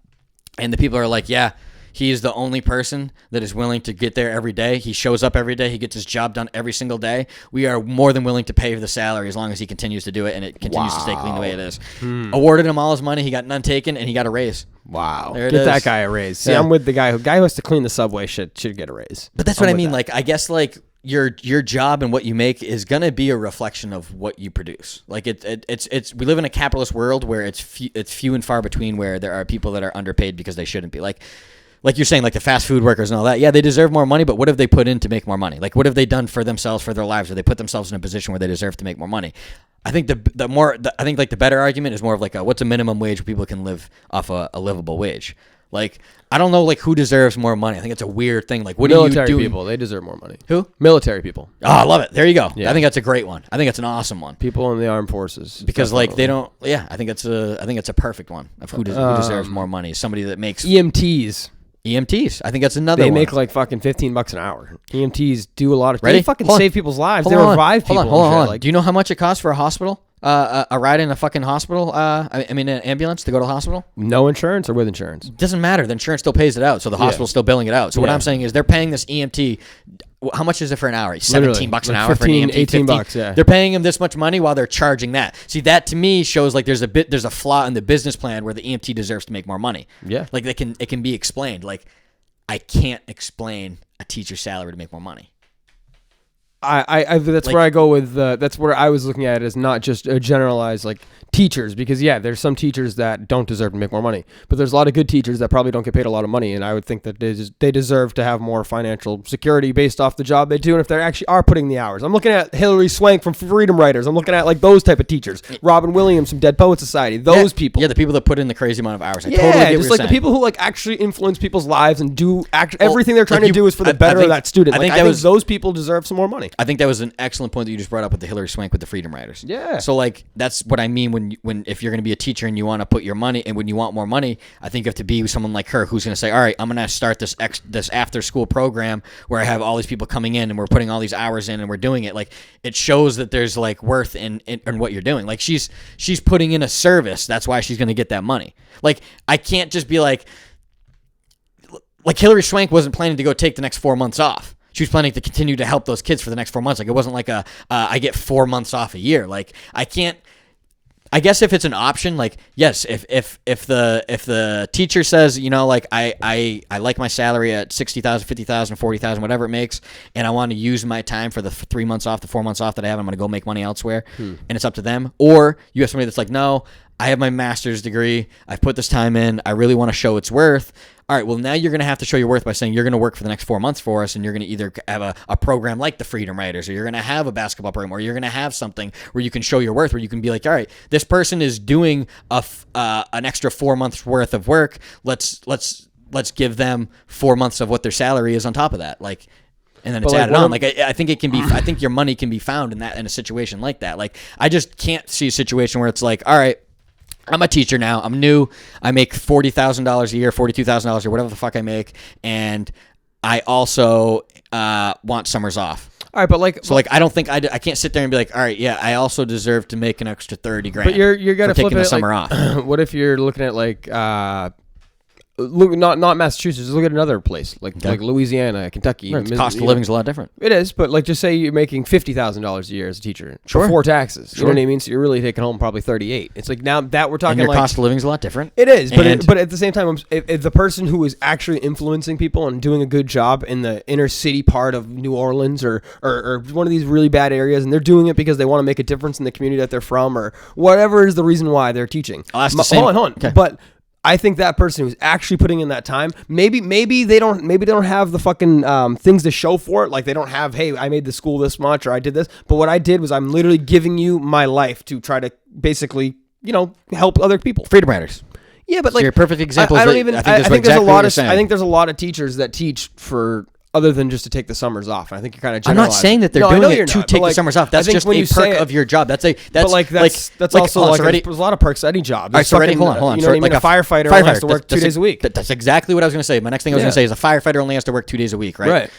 And the people are like, yeah, he's the only person that is willing to get there every day. He shows up every day. He gets his job done every single day. We are more than willing to pay the salary as long as he continues to do it and it continues to stay clean the way it is. Awarded him all his money. He got none taken and he got a raise. Wow. There it Get is. that guy a raise. See, I'm with the guy who has to clean the subway should get a raise. But that's what I mean. Like, I guess like your job and what you make is gonna be a reflection of what you produce. Like it's we live in a capitalist world where it's few and far between where there are people that are underpaid because they shouldn't be. Like you're saying, like the fast food workers and all that. Yeah, they deserve more money, but what have they put in to make more money? Like, what have they done for themselves, for their lives? Or they put themselves in a position where they deserve to make more money? I think the better argument is more of like what's a minimum wage where people can live off a livable wage. Like, I don't know, like who deserves more money. I think it's a weird thing. Like, what do you do? Military people, they deserve more money. Who? Military people. Oh, I love it. There you go. Yeah. I think that's a great one. I think it's an awesome one. People in the armed forces. Because definitely. Like they don't. Yeah, I think it's a perfect one of who deserves more money. Somebody that makes EMTs. I think that's another one. They make like fucking $15 an hour. EMTs do a lot of... Ready? They fucking save people's lives. They revive people. Hold on. Like, do you know how much it costs for a hospital? A ride in a fucking hospital? An ambulance to go to the hospital? No insurance or with insurance? Doesn't matter. The insurance still pays it out, so the hospital's still billing it out. So what I'm saying is they're paying this EMT... How much is it for an hour? $17 an hour for an EMT. 18 bucks, yeah. They're paying him this much money while they're charging that. See, that to me shows like there's a flaw in the business plan where the EMT deserves to make more money. Yeah. Like it can be explained. Like, I can't explain a teacher's salary to make more money. That's like, where I go with that's where I was looking at it as not just a generalized like teachers, because there's some teachers that don't deserve to make more money, but there's a lot of good teachers that probably don't get paid a lot of money, and I would think that they deserve to have more financial security based off the job they do, and if they actually are putting the hours. I'm looking at Hilary Swank from Freedom Writers. I'm looking at like those type of teachers. Robin Williams from Dead Poets Society. Those people. Yeah, the people that put in the crazy amount of hours. I totally get just what like you're the people who like actually influence people's lives and do everything they're trying like to do is for the better of that student. I think those people deserve some more money. I think that was an excellent point that you just brought up with the Hilary Swank with the Freedom Writers. Yeah. So like that's what I mean when if you're going to be a teacher and you want to put your money, and when you want more money, I think you have to be someone like her who's going to say, all right, I'm going to start this after school program where I have all these people coming in and we're putting all these hours in and we're doing it. Like, it shows that there's like worth in what you're doing. Like she's putting in a service. That's why she's going to get that money. Like, I can't just be like Hilary Swank wasn't planning to go take the next 4 months off. She was planning to continue to help those kids for the next 4 months. Like, it wasn't like I get 4 months off a year. Like, I guess if it's an option, like, yes, if the teacher says, you know, like I like my salary at $60,000, $50,000, $40,000, whatever it makes, and I want to use my time for the 3 months off, the 4 months off that I have, I'm going to go make money elsewhere, and it's up to them. Or you have somebody that's like, no, I have my master's degree, I've put this time in, I really want to show its worth. All right, well, now you're going to have to show your worth by saying you're going to work for the next 4 months for us, and you're going to either have a program like the Freedom Writers, or you're going to have a basketball program, or you're going to have something where you can show your worth, where you can be like, all right, this person is doing an extra 4 months worth of work. Let's give them 4 months of what their salary is on top of that. Like, and then it's added on. Like, I think it can be. I think your money can be found in a situation like that. Like, I just can't see a situation where it's like, all right, I'm a teacher now. I'm new. I make $40,000 a year, $42,000 or whatever the fuck I make, and I also want summers off. All right, but like, so like, I don't think I can't sit there and be like, all right, yeah, I also deserve to make an extra $30,000. But you're gonna for flip taking it the summer like, off. What if you're looking at like Look, not Massachusetts. Look at another place like Louisiana, Kentucky. Right, the cost of living is a lot different. It is, but like just say you're making $50,000 a year as a teacher before taxes. Sure. You know what I mean? So you're really taking home probably 38. It's like now that we're talking and your like cost of living is a lot different. It is, but at the same time, if the person who is actually influencing people and doing a good job in the inner city part of New Orleans or one of these really bad areas, and they're doing it because they want to make a difference in the community that they're from or whatever is the reason why they're teaching. Hold on. Okay. But I think that person who's actually putting in that time, maybe they don't have the fucking things to show for it. Like they don't have, hey, I made the school this much or I did this. But what I did was I'm literally giving you my life to try to basically, help other people. Freedom riders. Yeah, but so like your perfect example. I think there's a lot of teachers that teach for other than just to take the summers off. And I think you're kind of I'm not saying that they're doing it to take the summers off. That's just a perk of your job. That's also like there's a lot of perks to any job. All right, so hold on. You know what I mean? A firefighter only has to work 2 days a week. That's exactly what I was going to say. My next thing I was going to say is a firefighter only has to work 2 days a week, right? Right.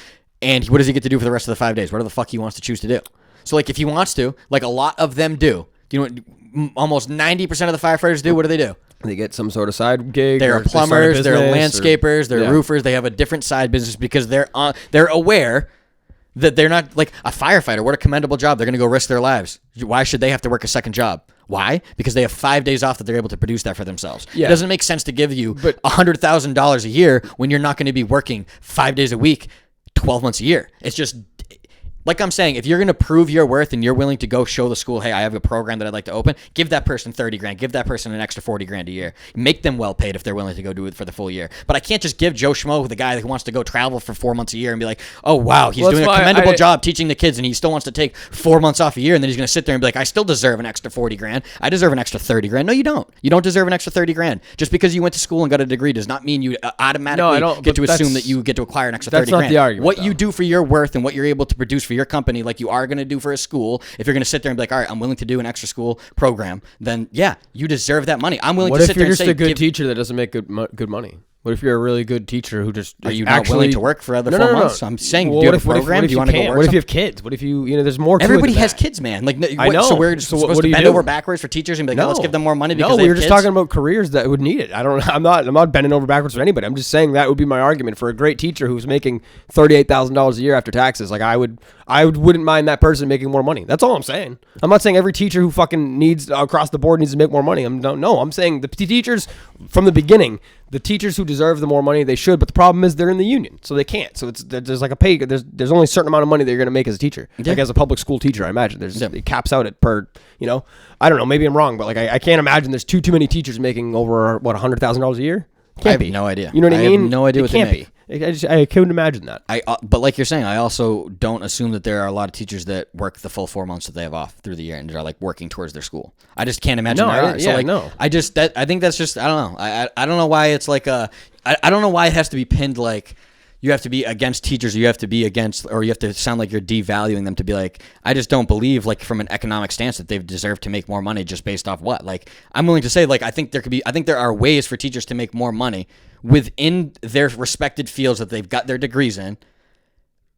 And what does he get to do for the rest of the 5 days? Whatever the fuck he wants to choose to do. So like if he wants to, like a lot of them do. You know what almost 90% of the firefighters do? What do? They get some sort of side gig. They're plumbers, they're landscapers, they're roofers. They have a different side business because they're aware that they're not like a firefighter. What a commendable job. They're going to go risk their lives. Why should they have to work a second job? Why? Because they have 5 days off that they're able to produce that for themselves. Yeah. It doesn't make sense to give you $100,000 a year when you're not going to be working 5 days a week, 12 months a year. It's just... Like I'm saying, if you're going to prove your worth and you're willing to go show the school, hey, I have a program that I'd like to open, give that person $30,000, give that person an extra $40,000 a year. Make them well paid if they're willing to go do it for the full year. But I can't just give Joe Schmo, the guy who wants to go travel for 4 months a year and be like, oh, wow, he's doing a commendable job teaching the kids and he still wants to take 4 months off a year and then he's going to sit there and be like, I still deserve an extra $40,000. I deserve an extra $30,000. No, you don't. You don't deserve an extra $30,000. Just because you went to school and got a degree does not mean you automatically get to assume that you get to acquire an extra $30,000. That's not the argument. What you do for your worth and what you're able to produce for your company, like you are going to do for a school, if you're going to sit there and be like, all right, I'm willing to do an extra school program, then yeah, you deserve that money. I'm willing to sit there and say... What if you're just a good teacher that doesn't make good money? What if you're a really good teacher who just... Are you not willing to work for other 4 months? I'm saying, do you have a program? Do you want to go work? What if you have kids? What if there's more to it Everybody than has that. kids, man. Like, I know. So we're just supposed to bend over backwards for teachers and be like, let's give them more money because we were just talking about careers that would need it. I'm not bending over backwards for anybody. I'm just saying that would be my argument for a great teacher who's making $38,000 a year after taxes. Like I wouldn't mind that person making more money. That's all I'm saying. I'm not saying every teacher who fucking needs across the board needs to make more money. I'm saying the teachers from the beginning, the teachers who deserve the more money, they should. But the problem is they're in the union, so they can't. So there's like a pay. There's only a certain amount of money that you're going to make as a teacher. Yeah. Like as a public school teacher, I imagine it caps out at per. I don't know. Maybe I'm wrong, but like I can't imagine there's too many teachers making over $100,000 a year. Can't be. No idea. You know what I mean? Have no idea what they make. I couldn't imagine that. But like you're saying, I also don't assume that there are a lot of teachers that work the full 4 months that they have off through the year and are like working towards their school. I just can't imagine there are. So no. I think that's just, I don't know. I don't know why it's like I don't know why it has to be pinned like you have to be against teachers or you have to be against, or you have to sound like you're devaluing them to be like, I just don't believe like from an economic stance that they've deserved to make more money just based off what? Like I'm willing to say like I think there are ways for teachers to make more money within their respected fields that they've got their degrees in.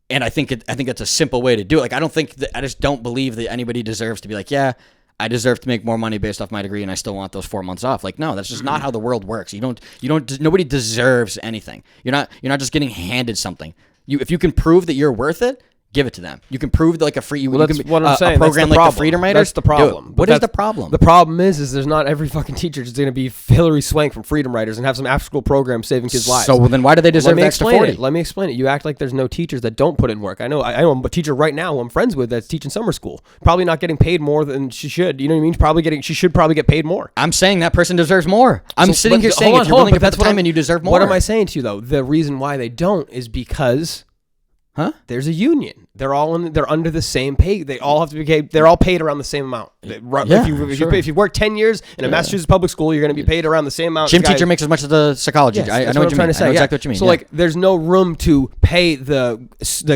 And I think it's a simple way to do it. Like I just don't believe that anybody deserves to be like, yeah, I deserve to make more money based off my degree and I still want those 4 months off. Like, no, that's just not how the world works. Nobody deserves anything. You're not just getting handed something. If you can prove that you're worth it, give it to them. You can prove that like a free. That's what I'm saying. A program like the Freedom Riders. That's the problem. What is the problem? The problem is there's not every fucking teacher is going to be Hillary Swank from Freedom Riders and have some after-school program saving kids' lives. So then why do they deserve the extra 40? Let me explain it. You act like there's no teachers that don't put in work. I know a teacher right now who I'm friends with that's teaching summer school. Probably not getting paid more than she should. You know what I mean? She should probably get paid more. I'm saying that person deserves more. I'm sitting here saying if you're willing to put the time in, you deserve more. What am I saying to you though? The reason why they don't is because there's a union. They're under the same pay. They all have to be paid. They're all paid around the same amount. If you work 10 years in a Massachusetts public school, you're going to be paid around the same amount. Gym teacher makes as much as the psychology. Yes, I know what you're trying to say. I know exactly what you mean. So like, there's no room to pay the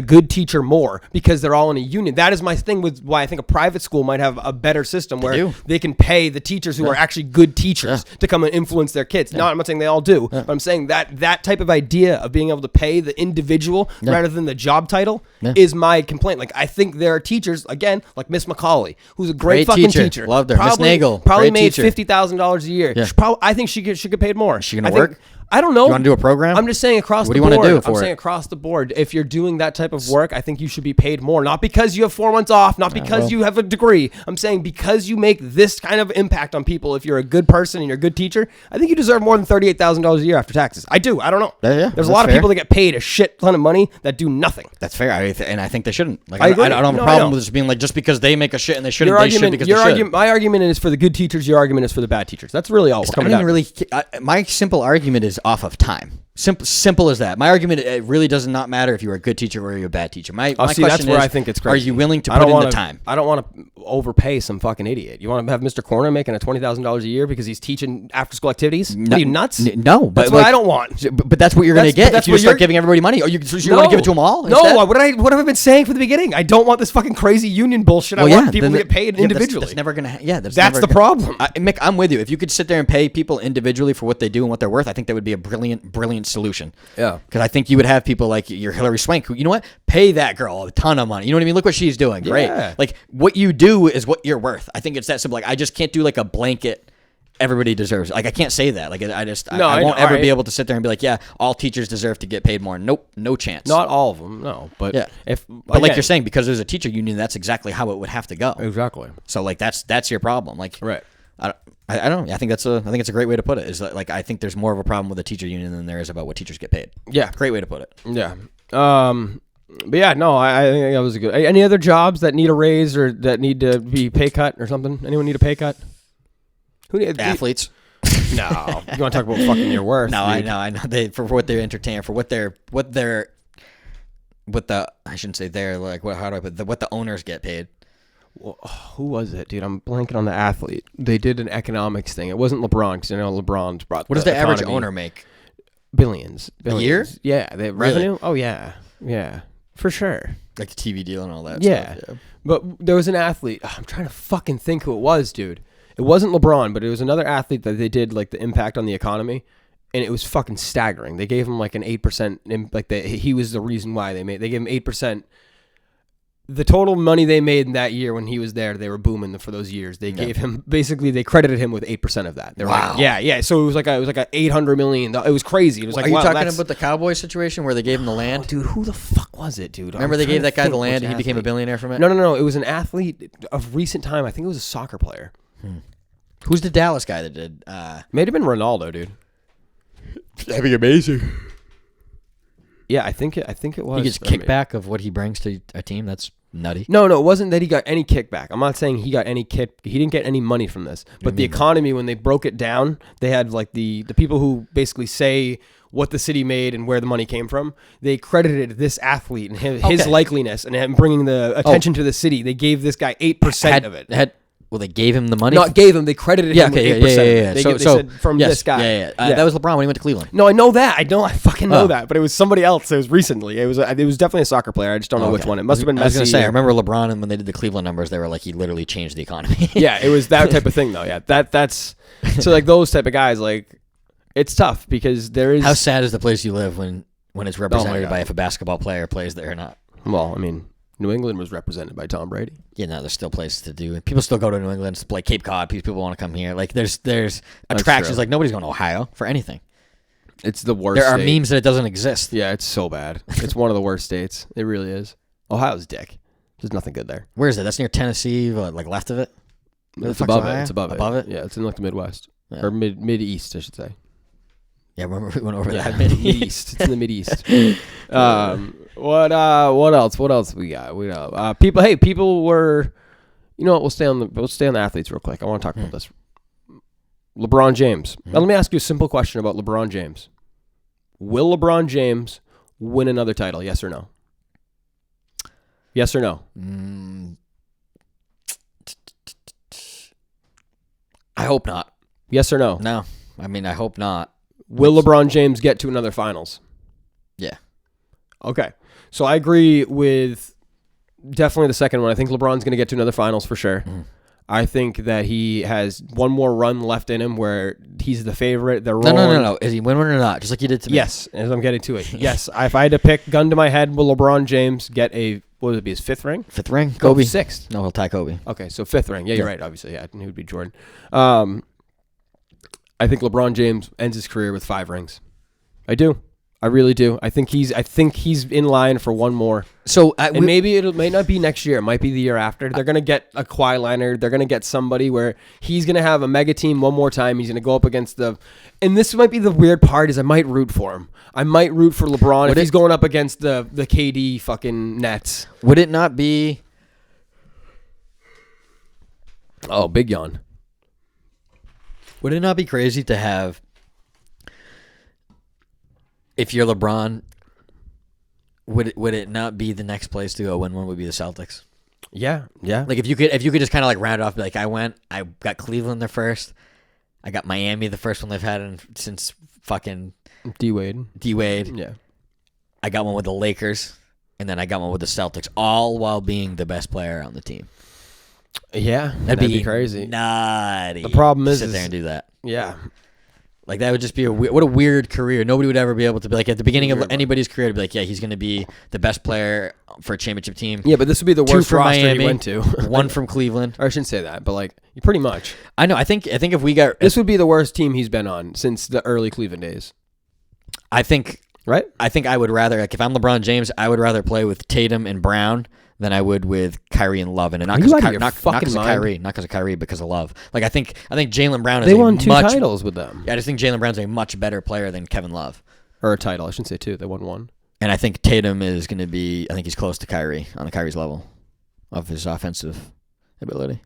good teacher more because they're all in a union. That is my thing with why I think a private school might have a better system where they can pay the teachers who are actually good teachers to come and influence their kids. No, I'm not saying they all do, but I'm saying that type of idea of being able to pay the individual rather than the job title is my complaint. Like I think there are teachers again, like Miss McCauley, who's a great fucking teacher. Loved her. Miss Nagel probably made $50,000 a year. Yeah. I think she could get paid more. Is she gonna work? I don't know. You want to do a program? I'm just saying across what the board. What do you want to do I'm for saying it? across the board. If you're doing that type of work, I think you should be paid more. Not because you have 4 months off, not because you have a degree. I'm saying because you make this kind of impact on people. If you're a good person and you're a good teacher, I think you deserve more than $38,000 a year after taxes. I do. I don't know. Yeah, There's a lot of people that get paid a shit ton of money that do nothing. That's fair, and I think they shouldn't. Like, I agree. I don't have a problem with just being like, just because they make a shit and they shouldn't, they should because they should. My argument is for the good teachers. Your argument is for the bad teachers. That's really all. I don't even really. My simple argument is off of time. Simple as that. My argument, it really does not matter if you're a good teacher or you're a bad teacher. My question that's where is, I think it's crazy. Are you willing to put in the time? I don't want to overpay some fucking idiot. You want to have Mr. Corner making a $20,000 a year because he's teaching after school activities? Are you nuts? No, but that's what I don't want. But that's what you're going to get if you start giving everybody money. Or you want to give it to them all? No, what have I been saying from the beginning? I don't want this fucking crazy union bullshit. I want people to get paid individually. That's never going to. Yeah, that's the problem. Mick, I'm with you. If you could sit there and pay people individually for what they do and what they're worth, I think that would be a brilliant solution. Yeah, because I think you would have people like your Hillary Swank who, you know what, pay that girl a ton of money. You know what I mean? Look what she's doing. Great. Yeah. Like, what you do is what you're worth. I think it's that simple. Like, I just can't do like a blanket. Everybody deserves it. Like, I can't say that. Like, I won't ever be able to sit there and be like, yeah, all teachers deserve to get paid more. Nope, no chance. Not all of them, no. But yeah, but like you're saying, because there's a teacher union, that's exactly how it would have to go. Exactly. So like that's your problem. Like, right. I don't know. I think it's a great way to put it. Is like I think there's more of a problem with a teacher union than there is about what teachers get paid. Yeah, great way to put it. Yeah. But yeah, no, I think that was a good. Any other jobs that need a raise or that need to be pay cut or something? Anyone need a pay cut? Who need athletes? No, you want to talk about fucking your worth? No, dude. I know. They for what they entertain, for what the I shouldn't say they're like what the owners get paid. Well, who was it, dude? I'm blanking on the athlete. They did an economics thing. It wasn't LeBron, because I know LeBron's brought. What does the average owner make? Billions. A year? Yeah, the revenue. Oh yeah, for sure. Like the TV deal and all that. Yeah. Stuff, yeah. But there was an athlete. I'm trying to fucking think who it was, dude. It wasn't LeBron, but it was another athlete that they did like the impact on the economy, and it was fucking staggering. They gave him like an 8%. Like he was the reason why they gave him 8%. The total money they made in that year when he was there, they were booming for those years. They gave him basically they credited him with 8% of that. They were like, yeah. So it was like a $800 million. It was crazy. It was like, are you talking about the Cowboys situation where they gave him the land? Oh, dude, who the fuck was it, dude? Remember they gave that guy the land and he became a billionaire from it? No. It was an athlete of recent time. I think it was a soccer player. Who's the Dallas guy that did? May have been Ronaldo, dude. That'd be amazing. Yeah, I think it was. He gets kickback of what he brings to a team. That's nutty. No, it wasn't that he got any kickback. I'm not saying he got any kick. He didn't get any money from this. But the economy, when they broke it down, they had like the people who basically say what the city made and where the money came from. They credited this athlete and his likeliness and him bringing the attention to the city. They gave this guy 8% of it. Well, they gave him the money? Not gave him. They credited him with 8%. Yeah. They said from this guy. Yeah. That was LeBron when he went to Cleveland. No, I know that. I fucking know that. But it was somebody else. It was recently. It was definitely a soccer player. I just don't know which one. It must have been Messi. I was going to say, I remember LeBron, and when they did the Cleveland numbers, they were like, he literally changed the economy. Yeah, it was that type of thing, though. Yeah, that's... So, like, those type of guys, like, it's tough because there is... How sad is the place you live when it's represented by if a basketball player plays there or not? Well, I mean... New England was represented by Tom Brady. Yeah, no, there's still places to do it. People still go to New England to play Cape Cod. People want to come here. Like, there's attractions. Like, nobody's going to Ohio for anything. It's the worst. There are memes that it doesn't exist. Yeah, it's so bad. It's one of the worst states. It really is. Ohio's dick. There's nothing good there. Where is it? That's near Tennessee, like left of it? It's above it. It's above it. Yeah, it's in like the Midwest. Yeah. Or mid-east, I should say. Yeah, remember we went over that. Mid-east. It's in the Mid-East. What else? What else we got? People were, you know what? We'll stay on the athletes real quick. I want to talk about this. LeBron James. Now let me ask you a simple question about LeBron James. Will LeBron James win another title? Yes or no? Yes or no? I hope not. Yes or no? No. I mean, I hope not. Will LeBron James get to another finals? Yeah. Okay. So I agree with definitely the second one. I think LeBron's going to get to another finals for sure. I think that he has one more run left in him where he's the favorite. No. Is he winning or not? Just like you did to me. Yes, as I'm getting to it. Yes. If I had to pick, gun to my head, will LeBron James get what would it be, his fifth ring? Fifth ring? Kobe? No, sixth. No, he'll tie Kobe. Okay, so fifth ring. Yeah, you're right, obviously. Yeah, it would be Jordan. I think LeBron James ends his career with 5 rings. I do. I really do. I think he's in line for one more. So maybe it may not be next year. It might be the year after. They're gonna get a Kawhi Leonard. They're gonna get somebody where he's gonna have a mega team one more time. He's gonna go up against and this might be the weird part is I might root for him. I might root for LeBron if he's going up against the KD fucking Nets. Would it not be? Oh, big yawn. Would it not be crazy to have? If you're LeBron, would it not be the next place to go win one would be the Celtics? Yeah. Like if you could just kind of like round it off, be like I got Cleveland there first, I got Miami the first one they've had since fucking D Wade. Yeah, I got one with the Lakers, and then I got one with the Celtics, all while being the best player on the team. Yeah, that'd be crazy. Nutty. The problem is sit there and do that. Yeah. Like, that would just be what a weird career. Nobody would ever be able to be like, at the beginning of anybody's career, to be like, yeah, he's going to be the best player for a championship team. Yeah, but this would be the worst roster Miami, he went to. One from Cleveland. Or I shouldn't say that, but like, pretty much. I know. I think if we got... This would be the worst team he's been on since the early Cleveland days. I think... Right? I think I would rather... Like, if I'm LeBron James, I would rather play with Tatum and Brown than I would with Kyrie and Love, and not because of Kyrie, not because of Kyrie, because of Love. Like I think Jaylen Brown is they won 2 titles with them. Yeah, I just think Jaylen Brown's a much better player than Kevin Love, or a title. I shouldn't say 2. They won 1. And I think Tatum is going to be. I think he's close to Kyrie on the Kyrie's level of his offensive ability.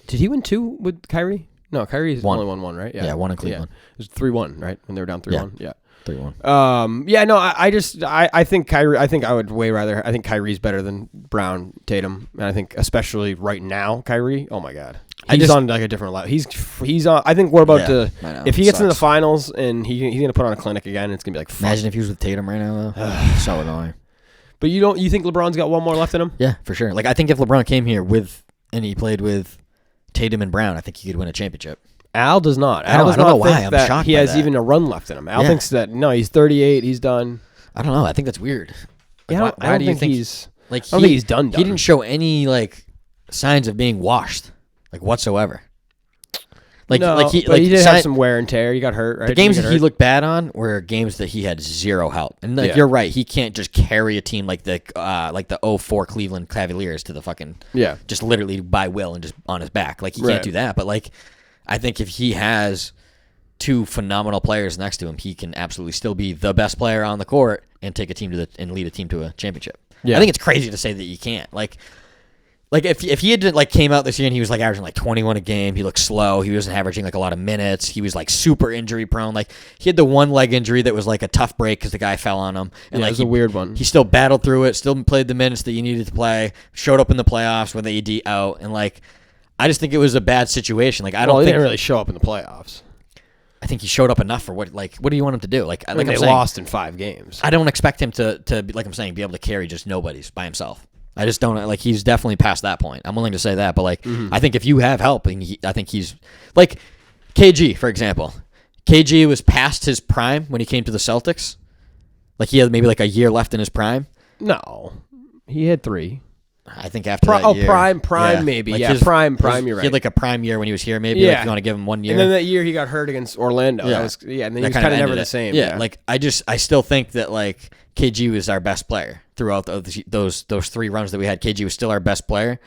Did he win 2 with Kyrie? No, Kyrie's only won 1, right? Yeah, 1 in Cleveland. It was 3-1, right? When they were down 3-1. Yeah. 3-1. Yeah, no, I think Kyrie. I think I would way rather. I think Kyrie's better than Brown, Tatum, and I think especially right now, Kyrie. Oh my God, he's on like a different level. He's on. I think we're about to. If he gets into the finals and he's gonna put on a clinic again, it's gonna be like. Fuck. Imagine if he was with Tatum right now, though. So annoying. But you think LeBron's got one more left in him? Yeah, for sure. Like I think if LeBron came here and he played with Tatum and Brown, I think he could win a championship. Al does not. Al does not think that he has even a run left in him. Al thinks that no, he's 38. He's done. I don't know. I think that's weird. Like, yeah, I don't think he's like. I don't think he's done. He didn't show any like signs of being washed, like whatsoever. Like no, like he did have some wear and tear. He got hurt. Right? The games that he looked bad on were games that he had zero help. And like you're right, he can't just carry a team like the 04 Cleveland Cavaliers to the fucking just literally by will and just on his back. Like he can't do that. But like. I think if he has 2 phenomenal players next to him, he can absolutely still be the best player on the court and take a team and lead a team to a championship. Yeah. I think it's crazy to say that you can't. Like if he had like came out this year and he was like averaging like 21 a game, he looked slow. He wasn't averaging like a lot of minutes. He was like super injury prone. Like he had the one leg injury that was like a tough break because the guy fell on him. And like it was a weird one. He still battled through it. Still played the minutes that you needed to play. Showed up in the playoffs with AD out and like. I just think it was a bad situation. Like he didn't really show up in the playoffs. I think he showed up enough for what do you want him to do? Like they lost in 5 games. I don't expect him to like I'm saying be able to carry just nobody's by himself. I just don't like he's definitely past that point. I'm willing to say that, but like I think if you have help, and I think he's like KG for example. KG was past his prime when he came to the Celtics. Like he had maybe like a year left in his prime. No, he had 3. I think after that year. Prime maybe. Like prime, you're right. He had like a prime year when he was here, maybe. Yeah. Like if you want to give him 1 year. And then that year he got hurt against Orlando. Yeah. And then he was kind of never the same. Yeah, like I still think that like KG was our best player throughout those 3 runs that we had. KG was still our best player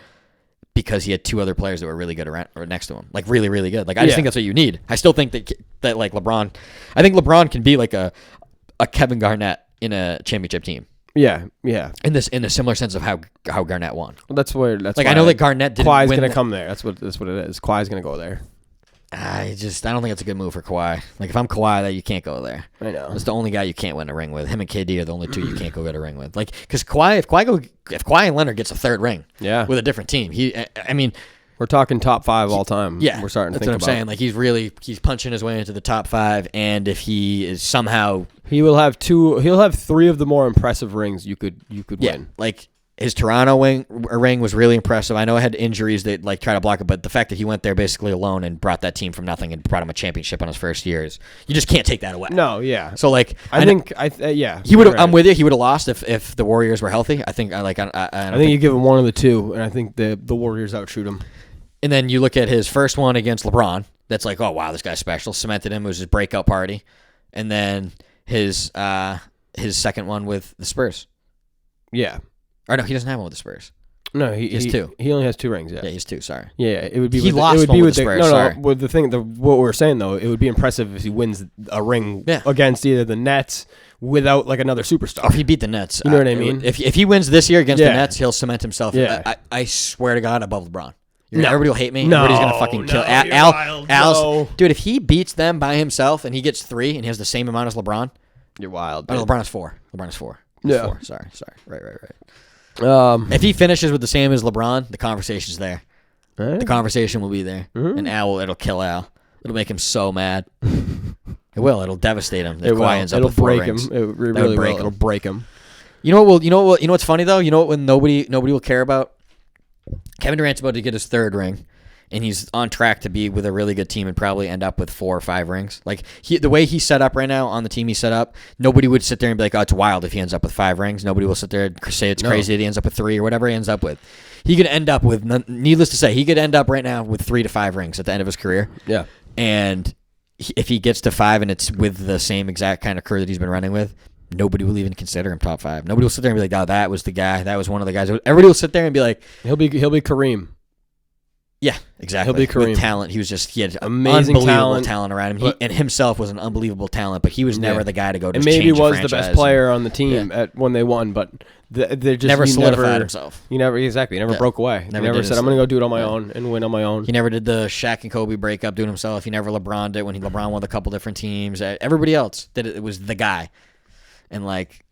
because he had 2 other players that were really good around or next to him. Like really, really good. Like I just think that's what you need. I still think that like LeBron, I think LeBron can be like a Kevin Garnett in a championship team. Yeah. In a similar sense of how Garnett won. Well, that's like I know that Garnett didn't Kawhi's win. Kawhi's gonna come there. That's what it is. Kawhi's gonna go there. I don't think it's a good move for Kawhi. Like if I'm Kawhi, that you can't go there. I know. It's the only guy you can't win a ring with. Him and KD are the only 2 you can't go get a ring with. Like because if Kawhi and Leonard gets a 3rd ring, with a different team, we're talking top 5 all time. Yeah, we're starting to think about. That's what I'm saying. Like he's punching his way into the top 5, and if he is somehow he'll have 3 of the more impressive rings you could win. Like his Toronto ring was really impressive. I know it had injuries that like try to block it, but the fact that he went there basically alone and brought that team from nothing and brought him a championship on his first year you just can't take that away. No, yeah. So like I think he would have. I'm with you. He would have lost if the Warriors were healthy. I think I think you give him one of the 2, and I think the Warriors outshoot him. And then you look at his first one against LeBron. That's like, oh, wow, this guy's special. Cemented him. It was his breakout party. And then his second one with the Spurs. Yeah. Or no, he doesn't have one with the Spurs. No, he has 2. He only has 2 rings. Yeah, Yeah, he's 2. Sorry. Yeah, it would be. He with lost it would one be with with the Spurs, No, sorry. with the thing. What we're saying though, it would be impressive if he wins a ring against either the Nets without like another superstar. Or if he beat the Nets. You know what I mean? If he wins this year against the Nets, he'll cement himself. Yeah. I swear to God, above LeBron. No. Everybody will hate me. No, Everybody's gonna fucking kill you're wild, Dude, if he beats them by himself and he gets 3 and he has the same amount as LeBron, You're wild. oh, LeBron is 4. LeBron is 4. Yeah. 4. Sorry. Right. If he finishes with the same as LeBron, the conversation's there. Right. The conversation will be there, and it'll kill Al. It'll make him so mad. It will. It'll devastate him. It will. Ends up It'll with 4 break rings. him. It really break will. him. It'll break him. You know what's funny though? You know what? When nobody will care about. Kevin Durant's about to get his 3rd ring, and he's on track to be with a really good team and probably end up with 4 or 5 rings. Like the way he's set up right now on the team he's set up, nobody would sit there and be like, "Oh, it's wild if he ends up with 5 rings." Nobody will sit there and say it's crazy that he ends up with 3 or whatever he ends up with. He could end up with, needless to say, he could end up right now with 3 to 5 rings at the end of his career. Yeah, and if he gets to 5 and it's with the same exact kind of crew that he's been running with, nobody will even consider him top 5. Nobody will sit there and be like, "Oh, that was the guy. That was one of the guys." Everybody will sit there and be like, he'll be Kareem. Yeah, exactly. He'll be Kareem. With talent. He had Amazing unbelievable talent around him. And himself was an unbelievable talent, but he was never the guy to go to and change maybe a was the franchise. best player on the team when they won, but they're just never solidified himself. He never broke away. He never said, "I'm going to go do it on my own and win on my own." He never did the Shaq and Kobe breakup doing himself. He never LeBron'd it when LeBron won a couple different teams. Everybody else did it. It was the guy. And like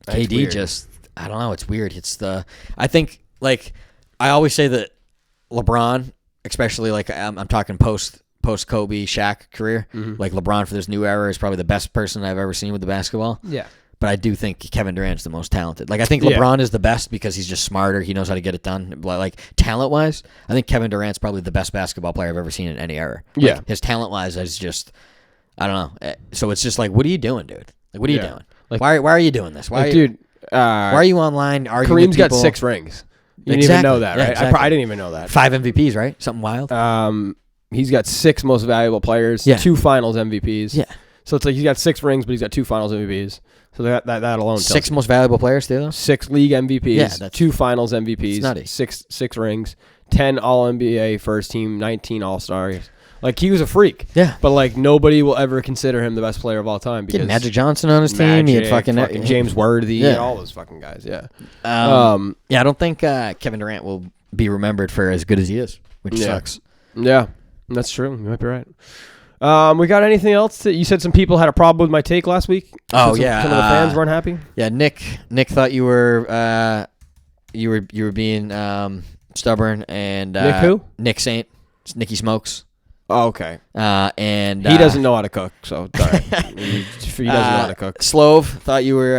KD just, I don't know. It's weird. I think like I always say that LeBron, especially like I'm talking post Kobe Shaq career, like LeBron for this new era is probably the best person I've ever seen with the basketball. Yeah. But I do think Kevin Durant's the most talented. Like I think LeBron is the best because he's just smarter. He knows how to get it done. Like talent wise, I think Kevin Durant's probably the best basketball player I've ever seen in any era. Like, yeah. His talent wise is just, I don't know. So it's just like, what are you doing, dude? Like what are you doing? Like why are you doing this? Why are you online arguing Kareem's with people? got 6 rings. You didn't even know that, right? Exactly. I didn't even know that. 5 MVPs, right? Something wild. He's got 6 most valuable players, 2 finals MVPs. Yeah. So it's like he's got 6 rings, but he's got 2 finals MVPs. So that alone tells 6 most valuable players, too, though? 6 league MVPs, Yeah, that's 2 finals MVPs, nutty. 6 rings, 10 All-NBA first team, 19 All-Stars. Like, he was a freak. Yeah. But, like, nobody will ever consider him the best player of all time. He had Because Magic Johnson on his team. He had fucking James Worthy. Yeah. And all those fucking guys, yeah. Yeah, I don't think Kevin Durant will be remembered for as good as he is, which sucks. Yeah, that's true. You might be right. We got anything else? You said some people had a problem with my take last week. Some of the fans weren't happy. Yeah, Nick thought you were being stubborn and Nick who? Nick Saint, Nicky Smokes. Oh, okay. And he doesn't know how to cook, so it's all right. he doesn't know how to cook. Slove thought you were.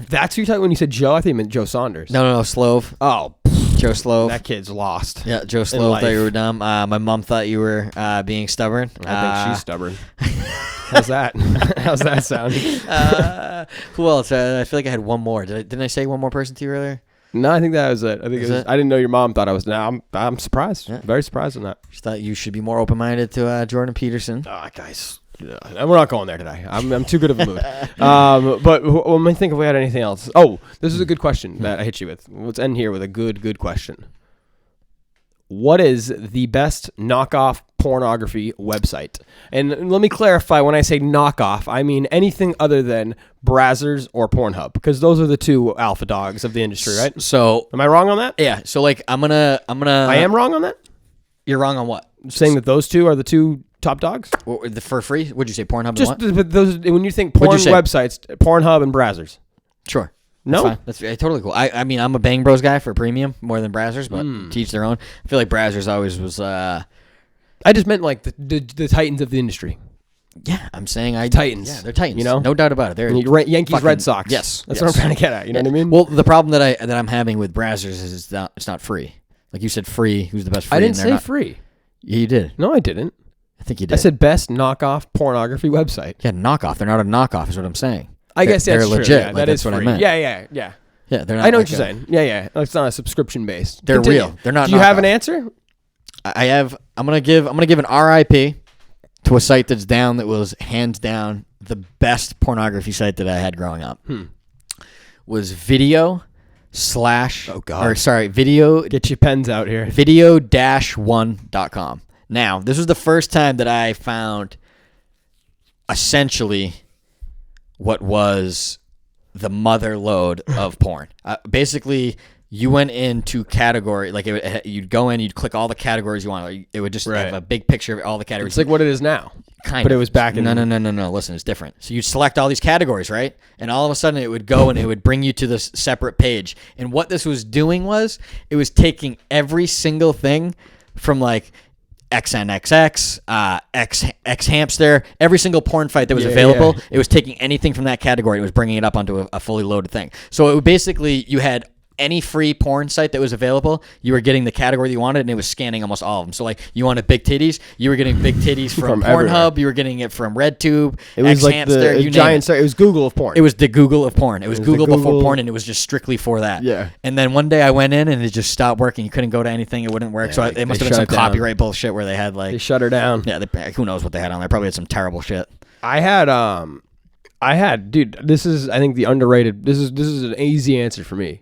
That's who you thought when you said Joe. I think you meant Joe Saunders. No, Slove. Oh, Joe Slove. That kid's lost. Yeah, Joe Slove thought you were dumb. My mom thought you were being stubborn. I think she's stubborn. How's that? How's that sound? Who else? I feel like I had one more. Didn't I say one more person to you earlier? No, I think that was it. I think I didn't know your mom thought I was. Now I'm surprised. Yeah. Very surprised on that. She thought you should be more open-minded to Jordan Peterson. Guys, we're not going there today. I'm too good of a mood. But let me think if we had anything else. Oh, this is a good question that I hit you with. Let's end here with a good question. What is the best knockoff pornography website? And let me clarify, when I say knockoff, I mean anything other than Brazzers or Pornhub, because those are the 2 alpha dogs of the industry, right? So, am I wrong on that? Yeah. So, like, I am wrong on that? You're wrong on what? Saying that those 2 are the 2 top dogs? For free? What'd you say? Pornhub Just and what? those, when you think porn websites, Pornhub and Brazzers. Sure. No, that's totally cool. I mean, I'm a Bang Bros guy for premium more than Brazzers, but to each their own. I feel like Brazzers always was. I just meant like the titans of the industry. Yeah, I'm saying Titans. Yeah, they're Titans. You know, no doubt about it. They're Yankees, fucking, Red Sox. Yes, that's what I'm trying to get at. You know what I mean? Well, the problem that I'm having with Brazzers is it's not free. Like you said, free. Who's the best free? I didn't say free. Yeah, you did. No, I didn't. I think you did. I said best knockoff pornography website. Yeah, knockoff. They're not a knockoff, is what I'm saying. I guess they're that's legit. True. Yeah, like, that that's is what free. I meant. Yeah. Yeah, they're not. I know what you're saying. Yeah. It's not a subscription based. They're real. They're not. Do you have an answer? I have. I'm gonna give an RIP to a site that's down that was hands down the best pornography site that I had growing up was video slash. Oh God. Or sorry, video. Get your pens out here. Video-1.com. Now, this was the first time that I found essentially what was the mother lode of porn. Basically, you went into category, like you'd go in, you'd click all the categories you want. It would just have a big picture of all the categories. It's like what it is now. Kind but of. It was back in... No. Listen, it's different. So you'd select all these categories, right? And all of a sudden it would go and it would bring you to this separate page. And what this was doing was it was taking every single thing from like XNXX, X Hamster, every single porn fight that was available. Yeah. It was taking anything from that category. It was bringing it up onto a fully loaded thing. So it would basically, you had any free porn site that was available, you were getting the category you wanted, and it was scanning almost all of them. So, like, you wanted big titties, you were getting big titties from Pornhub, you were getting it from RedTube, it was like the giant site. It was Google of porn. It was the Google of porn. It was Google before porn, and it was just strictly for that. Yeah. And then one day I went in, and it just stopped working. You couldn't go to anything. It wouldn't work. Yeah, so it must have been some copyright bullshit where they had, like... They shut her down. Yeah, who knows what they had on there. Probably had some terrible shit. I had, dude, this is, I think, the underrated... This is an easy answer for me.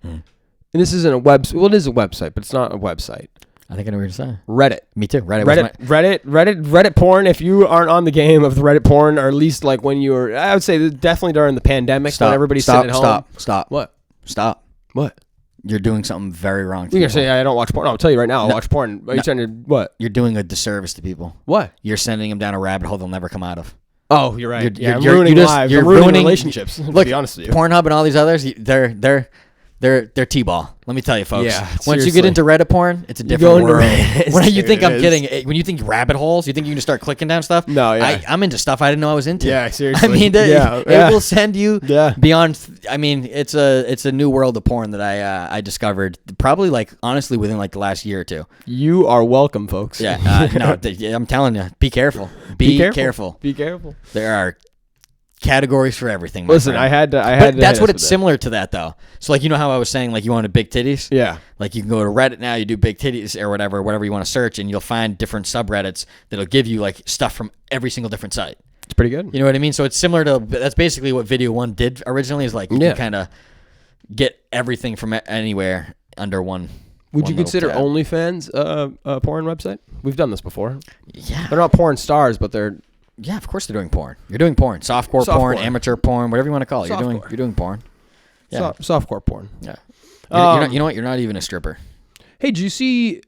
And this isn't a website. Well, it is a website, but it's not a website. I think I know what you're saying. Reddit. Me too. Reddit porn. If you aren't on the game of the Reddit porn, or at least like when you were, I would say definitely during the pandemic when everybody's sitting at home. Stop. What? Stop. What? You're doing something very wrong. You're gonna say I don't watch porn. I'll tell you right now. I watch porn. Are you trying to what? You're doing a disservice to people. What? You're sending them down a rabbit hole they'll never come out of. Oh, you're right. I'm ruining lives. You're ruining relationships. Look, to be honest with you. Pornhub and all these others, they're T-ball. Let me tell you, folks. Yeah, once you get into Reddit porn, it's a different world. When you think I'm kidding, when you think rabbit holes, you think you can just start clicking down stuff. No, yeah. I'm into stuff I didn't know I was into. Yeah, seriously. I mean, it will send you beyond. I mean, it's a new world of porn that I discovered probably like honestly within like the last year or two. You are welcome, folks. Yeah, I'm telling you, be careful. Be careful. Be careful. There are categories for everything. Listen, friend. I had to. That's what it's similar to that though. So like, you know how I was saying like you wanted big titties? Yeah. Like you can go to Reddit now, you do big titties or whatever you want to search, and you'll find different subreddits that'll give you like stuff from every single different site. It's pretty good. You know what I mean? So it's similar to, that's basically what Video One did originally, is like you can kind of get everything from anywhere under one. Would you consider OnlyFans a porn website? We've done this before. Yeah. They're not porn stars, but they're... Yeah, of course they're doing porn. You're doing porn. Softcore porn, amateur porn, whatever you want to call it. You're doing porn. Yeah. Softcore porn. Yeah. You know what? You're not even a stripper. Hey, did you see...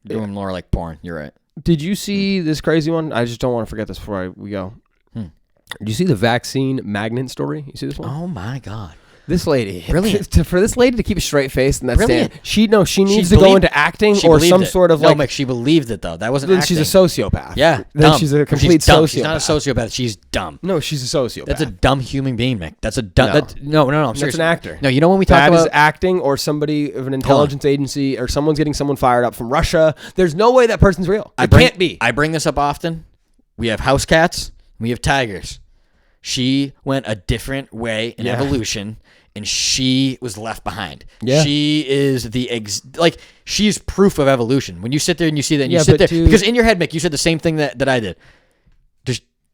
You're doing more like porn. You're right. Did you see this crazy one? I just don't want to forget this before we go. Did you see the vaccine magnet story? You see this one? Oh, my God. This lady, brilliant. For this lady to keep a straight face and that stand, she needs to go into acting or some sort of Mick, she believed it though. That wasn't acting. She's a sociopath. Yeah, then dumb. She's a complete sociopath. She's not a sociopath. She's dumb. No, she's a sociopath. That's a dumb human being, Mick. That's a dumb. No. I'm serious. That's an actor. No, you know when we talk about that is acting or somebody of an intelligence agency or someone's getting someone fired up from Russia. There's no way that person's real. It can't be. I bring this up often. We have house cats. We have tigers. She went a different way in evolution. And she was left behind. Yeah. She is she's proof of evolution. When you sit there and you see that, and you sit there because in your head, Mick, you said the same thing that I did.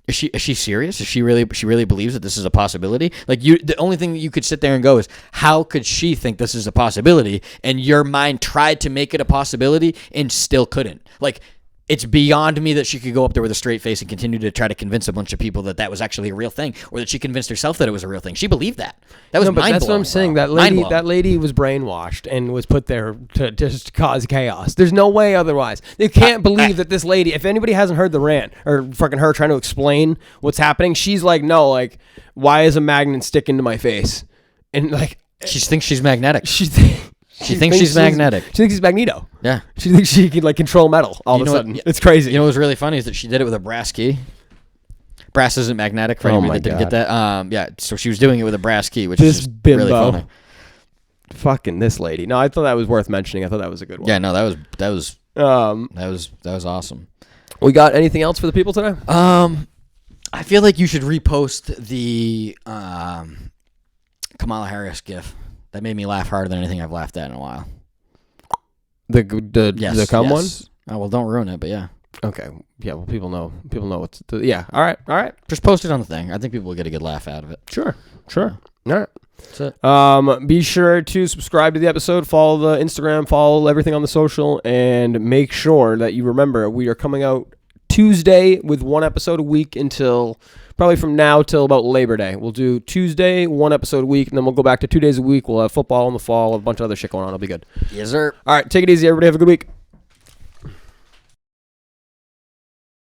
Is she serious? Is she really believes that this is a possibility? Like the only thing that you could sit there and go is, how could she think this is a possibility? And your mind tried to make it a possibility and still couldn't. Like, it's beyond me that she could go up there with a straight face and continue to try to convince a bunch of people that was actually a real thing, or that she convinced herself that it was a real thing. She believed that. That was mind-blowing. That's what I'm saying. That lady was brainwashed and was put there to just cause chaos. There's no way otherwise. They can't believe that this lady, if anybody hasn't heard the rant or fucking her trying to explain what's happening, she's like, no, like, why is a magnet sticking to my face? And like, she thinks she's magnetic. She thinks she's magnetic. She thinks she's Magneto. Yeah. She thinks she can like control metal all of a sudden. It's crazy. You know what's really funny is that she did it with a brass key. Brass isn't magnetic for anybody that didn't get that. Yeah, so she was doing it with a brass key, which is really funny. Fucking this lady. No, I thought that was worth mentioning. I thought that was a good one. Yeah, no, that was awesome. We got anything else for the people today? I feel like you should repost the Kamala Harris gif. That made me laugh harder than anything I've laughed at in a while. The cum one? Oh, well, don't ruin it, but yeah. Okay. Yeah. Well, people know. People know what's. Yeah. All right. All right. Just post it on the thing. I think people will get a good laugh out of it. Sure. Sure. All right. That's it. Be sure to subscribe to the episode, follow the Instagram, follow everything on the social, and make sure that you remember we are coming out Tuesday with one episode a week until probably from now till about Labor Day. We'll do Tuesday, one episode a week, and then we'll go back to 2 days a week. We'll have football in the fall, a bunch of other shit going on. It'll be good. Yes, sir. All right, take it easy, everybody. Have a good week.